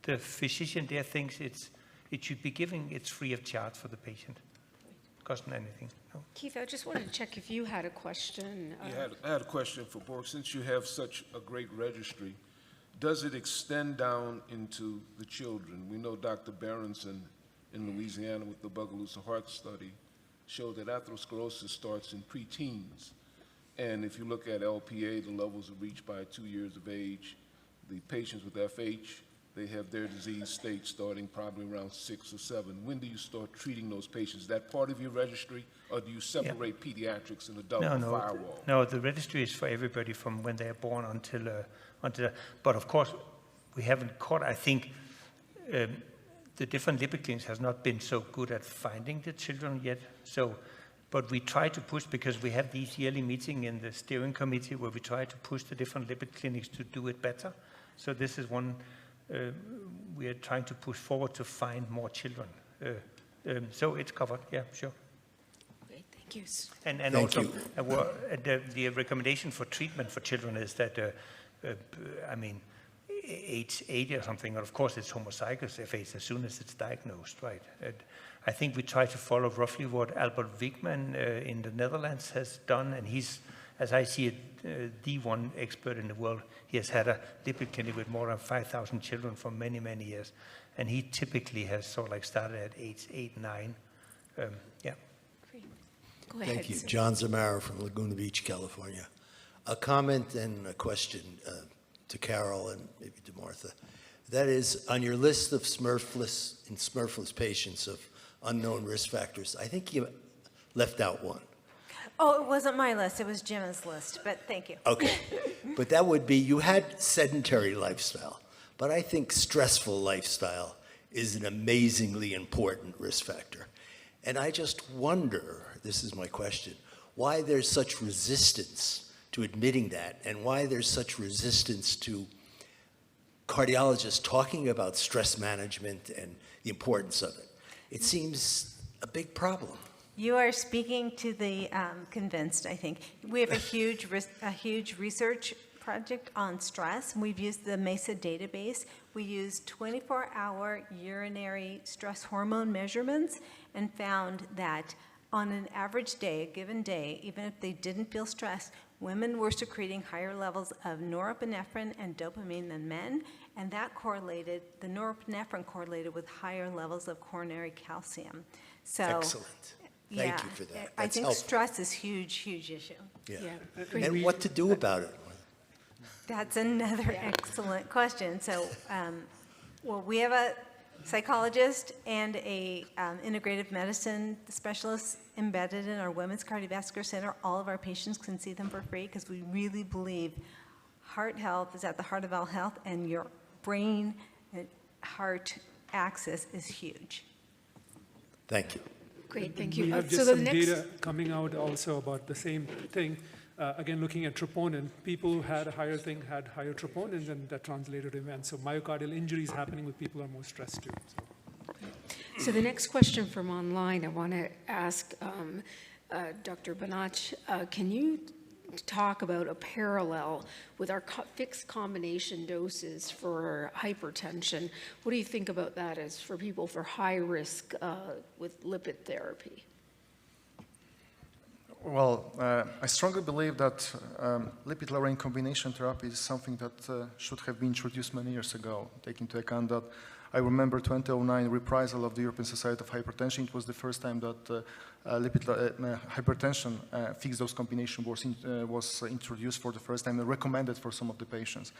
S4: the physician there thinks it should be given, it's free of charge for the patient. It costs anything. No.
S1: Keith, I just wanted to check if you had a question.
S3: Yeah, I had a question for Borg. Since you have such a great registry, does it extend down into the children? We know Dr. Berenson in Louisiana with the Bugalusa Heart Study showed that atherosclerosis starts in preteens. And if you look at LPA, the levels are reached by 2 years of age. The patients with FH, they have their disease state starting probably around 6 or 7. When do you start treating those patients? Is that part of your registry, or do you separate pediatrics and adult firewall?
S4: No, the registry is for everybody from when they are born until but of course, we haven't caught, I think, the different lipid clinics has not been so good at finding the children yet. So, but we try to push, because we have these yearly meetings in the steering committee where we try to push the different lipid clinics to do it better. So this is one we are trying to push forward to find more children. So it's covered, yeah, sure.
S1: Okay, thank you.
S4: And
S9: Thank
S4: also, the recommendation for treatment for children is that, age 80 or something, and of course it's homozygous FH as soon as it's diagnosed, right? And I think we try to follow roughly what Albert Wigman in the Netherlands has done, and he's, as I see it, the one expert in the world. He has had a lipid clinic with more than 5,000 children for many, many years, and he typically has sort of like started at age 8, 9. Yeah.
S1: Great. Go ahead.
S9: Thank you.
S1: sir.
S9: John Zamara from Laguna Beach, California. A comment and a question to Carol and maybe to Martha. That is, on your list of Smurfless and Smurfless patients of unknown risk factors, I think you left out one.
S2: Oh, it wasn't my list, it was Jim's list, but thank you.
S9: Okay. But that would be, you had sedentary lifestyle, but I think stressful lifestyle is an amazingly important risk factor. And I just wonder, this is my question, why there's such resistance to admitting that, and why there's such resistance to cardiologists talking about stress management and the importance of it. It seems a big problem.
S2: You are speaking to the convinced, I think. We have a huge research project on stress. We've used the MESA database. We used 24-hour urinary stress hormone measurements and found that on an average day, a given day, even if they didn't feel stressed, women were secreting higher levels of norepinephrine and dopamine than men, and that correlated, the norepinephrine correlated with higher levels of coronary calcium. So,
S9: Excellent. Thank
S2: yeah,
S9: you for that.
S2: I
S9: That's
S2: think
S9: helpful.
S2: stress is huge, huge issue.
S9: Yeah.
S1: Great.
S9: And what to do about it?
S2: That's another excellent question. So, well, we have a psychologist and a integrative medicine specialist embedded in our Women's Cardiovascular Center. All of our patients can see them for free because we really believe heart health is at the heart of all health, and your brain and heart axis is huge.
S9: Thank you.
S1: Great, thank
S5: We
S1: you.
S5: have
S1: So
S5: just
S1: the
S5: some
S1: next,
S5: data coming out also about the same thing. Again, looking at troponin, people who had a higher thing had higher troponin, and that translated to events. So myocardial injuries happening with people who are more stressed too.
S1: so the next question from online, I want to ask Dr. Banach, can you talk about a parallel with our fixed combination doses for hypertension? What do you think about that as for people for high risk with lipid therapy?
S6: Well, I strongly believe that lipid-lowering combination therapy is something that should have been introduced many years ago, taking into account that I remember 2009 reprisal of the European Society of Hypertension. It was the first time that hypertension fixed-dose combination was introduced for the first time and recommended for some of the patients.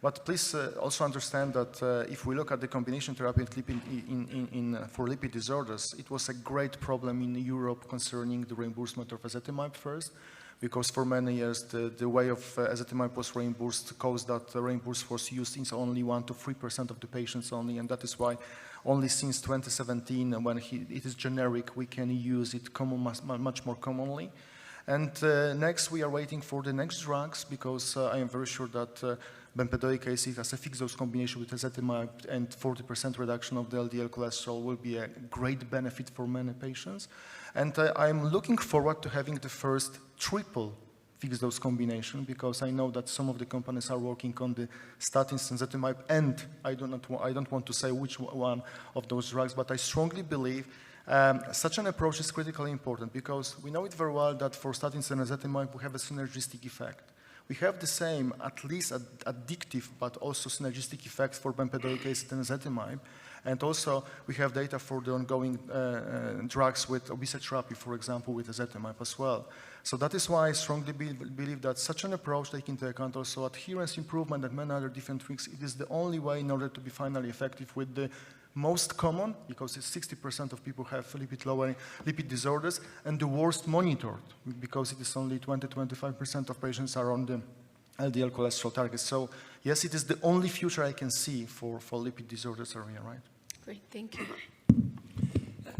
S6: But please also understand that if we look at the combination therapy for lipid disorders, it was a great problem in Europe concerning the reimbursement of ezetimibe first, because for many years the way of ezetimibe was reimbursed caused that the reimbursement was used in only 1 to 3% of the patients only, and that is why only since 2017, when it is generic, we can use it much more commonly. And next, we are waiting for the next drugs, because I am very sure that bempedoic acid as a fixed-dose combination with ezetimibe and 40% reduction of the LDL cholesterol will be a great benefit for many patients. And I'm looking forward to having the first triple fixed-dose combination, because I know that some of the companies are working on the statins and ezetimibe, and I don't want to say which one of those drugs, but I strongly believe such an approach is critically important, because we know it very well that for statins and ezetimibe we have a synergistic effect. We have the same, at least addictive, but also synergistic effects for bempedoic acid and ezetimibe. And also, we have data for the ongoing drugs with obesity therapy, for example, with ezetimibe as well. So that is why I strongly believe that such an approach, taking into account also adherence improvement and many other different tricks, it is the only way in order to be finally effective with the most common, because it's 60% of people have lipid disorders, and the worst monitored, because it is only 20-25% of patients are on the LDL cholesterol target. So yes, it is the only future I can see for lipid disorders area, right?
S1: Great, thank you.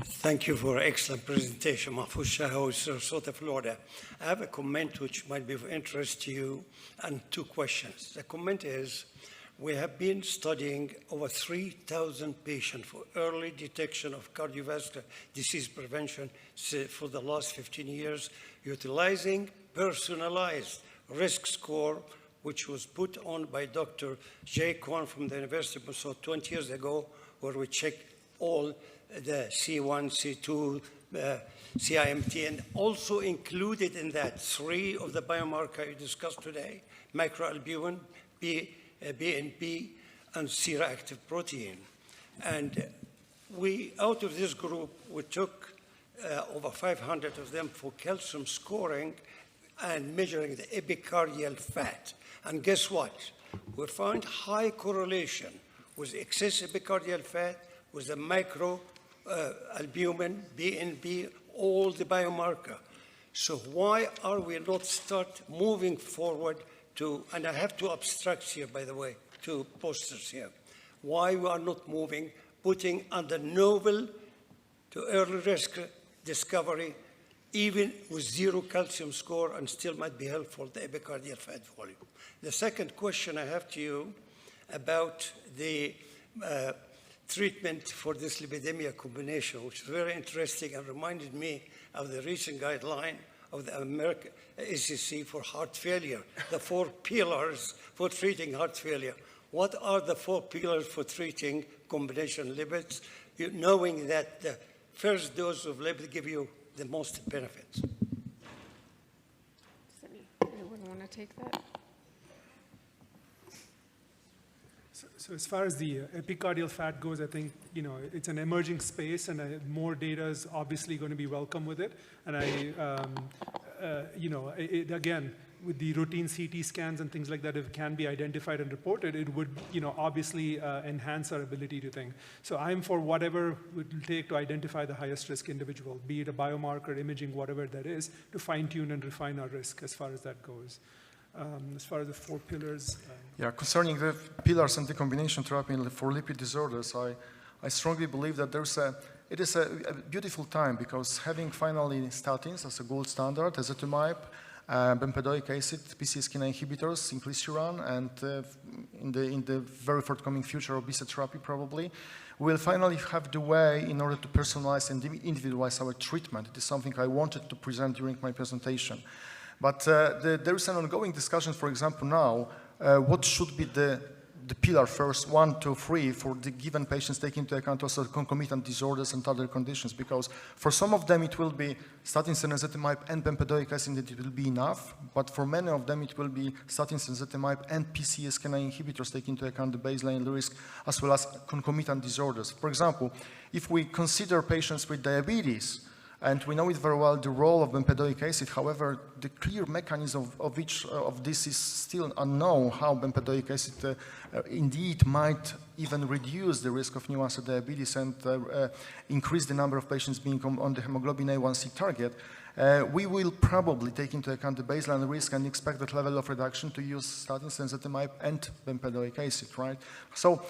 S10: Thank you for an excellent presentation. Mahfouz Shaho, Sarasota, Florida. I have a comment which might be of interest to you, and 2 questions. The comment is, we have been studying over 3,000 patients for early detection of cardiovascular disease prevention for the last 15 years, utilizing personalized risk score which was put on by Dr. Jay Kwan from the University of Minnesota 20 years ago, where we check all the C1, C2, CIMT, and also included in that 3 of the biomarker you discussed today, microalbumin, BNP, and seroactive protein. And out of this group, we took over 500 of them for calcium scoring and measuring the epicardial fat. And guess what? We found high correlation with excess epicardial fat, with the microalbumin, BNP, all the biomarker. So why are we not start moving forward to, and I have 2 abstracts here, by the way, 2 posters here. Why we are not moving, putting under novel to early risk discovery, even with 0 calcium score, and still might be helpful, the epicardial fat volume. The second question I have to you about the treatment for this lipidemia combination, which is very interesting and reminded me of the recent guideline of the American ASPC for heart failure, the 4 pillars for treating heart failure. What are the 4 pillars for treating combination lipids, knowing that the first dose of lipid give you the most benefits?
S1: Anyone want to take that?
S5: So as far as the epicardial fat goes, I think, it's an emerging space, and more data is obviously going to be welcome with it. And again, with the routine CT scans and things like that, if it can be identified and reported, it would, obviously enhance our ability to think. So I'm for whatever it would take to identify the highest risk individual, be it a biomarker, imaging, whatever that is, to fine tune and refine our risk as far as that goes. As far as the 4 pillars.
S6: Yeah, concerning the pillars and the combination therapy for lipid disorders, I strongly believe that it is a beautiful time, because having finally statins as a gold standard, ezetimibe, bempedoic acid, PCSK9 inhibitors, inclisiran, and in the very forthcoming future, obesity therapy probably, we'll finally have the way in order to personalize and individualize our treatment. It is something I wanted to present during my presentation. But there is an ongoing discussion, for example, now, what should be the pillar first, 1, 2, 3, for the given patients, taking into account also concomitant disorders and other conditions, because for some of them it will be statins and ezetimibe and bempedoic acid, it will be enough, but for many of them it will be statins and ezetimibe and PCSK9 inhibitors, taking into account the baseline risk as well as concomitant disorders. For example, if we consider patients with diabetes, and we know it very well, the role of bempedoic acid. However, the clear mechanism of each of this is still unknown, how bempedoic acid indeed might even reduce the risk of new onset diabetes and increase the number of patients being on the hemoglobin A1C target. We will probably take into account the baseline risk and expected level of reduction to use statins, ezetimibe, and bempedoic acid, right? So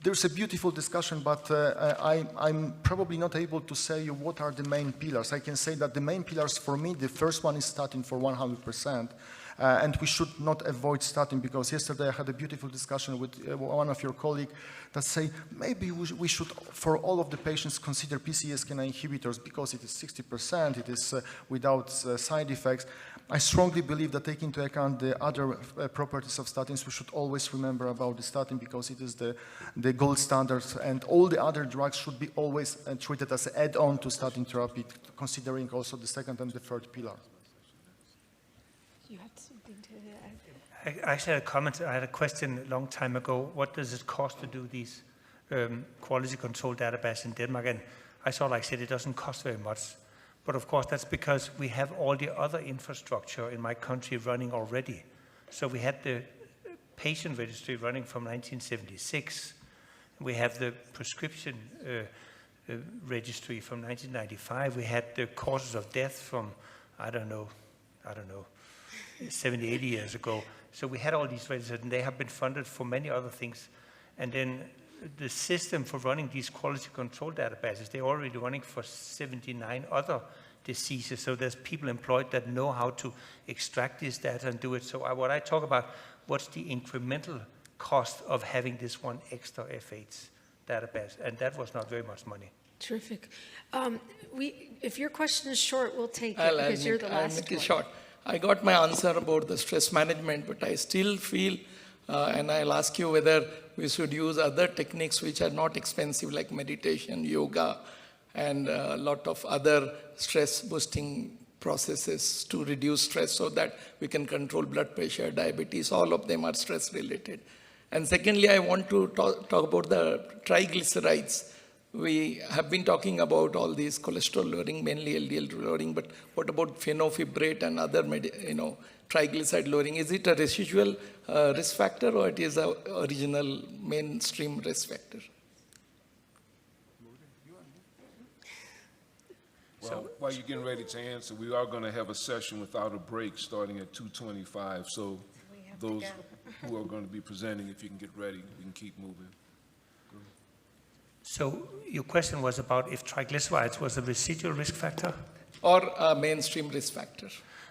S6: there's a beautiful discussion, but I'm probably not able to say you what are the main pillars. I can say that the main pillars for me, the first one is statin for 100%, and we should not avoid statin, because yesterday I had a beautiful discussion with one of your colleagues that say maybe we should, for all of the patients, consider PCSK9 inhibitors because it is 60%, it is without side effects. I strongly believe that taking into account the other properties of statins, we should always remember about the statin, because it is the gold standard, and all the other drugs should be always treated as an add-on to statin therapy, considering also the second and the third pillar.
S1: You had something to add?
S4: I actually had a comment. I had a question a long time ago. What does it cost to do these quality control databases in Denmark? And I saw, like I said, it doesn't cost very much. But of course, that's because we have all the other infrastructure in my country running already. So we had the patient registry running from 1976. We have the prescription registry from 1995. We had the causes of death from, I don't know, 70, 80 years ago. So we had all these registers, and they have been funded for many other things. And then the system for running these quality control databases, they're already running for 79 other diseases. So there's people employed that know how to extract this data and do it. So what I talk about, what's the incremental cost of having this one extra F8 database? And that was not very much money.
S1: Terrific. If your question is short, we'll take it, because you're the last one.
S11: I'll make it short. I got my answer about the stress management, but I still feel, and I'll ask you whether we should use other techniques which are not expensive, like meditation, yoga, and a lot of other stress boosting processes to reduce stress so that we can control blood pressure, diabetes, all of them are stress related. And secondly, I want to talk about the triglycerides. We have been talking about all these cholesterol lowering, mainly LDL lowering, but what about phenofibrate and other triglyceride lowering? Is it a residual risk factor or it is a original mainstream risk factor?
S3: Well, while you're getting ready to answer, we are going to have a session without a break starting at 2:25. So those who are going to be presenting, if you can get ready, we can keep moving.
S4: So your question was about if triglycerides was a residual risk factor?
S11: Or a mainstream risk factor?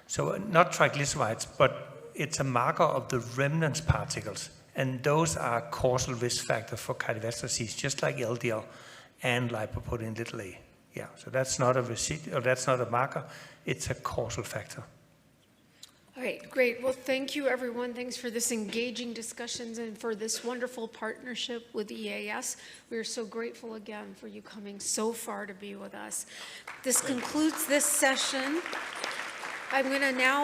S4: So not triglycerides, but it's a marker of the remnant particles. And those are a causal risk factor for cardiovascular disease, just like LDL and lipoprotein little a. Yeah, so that's not a residual, that's not a marker, it's a causal factor.
S1: All right, great. Well, thank you, everyone. Thanks for this engaging discussions and for this wonderful partnership with EAS. We are so grateful again for you coming so far to be with us. This concludes this session. I'm going to now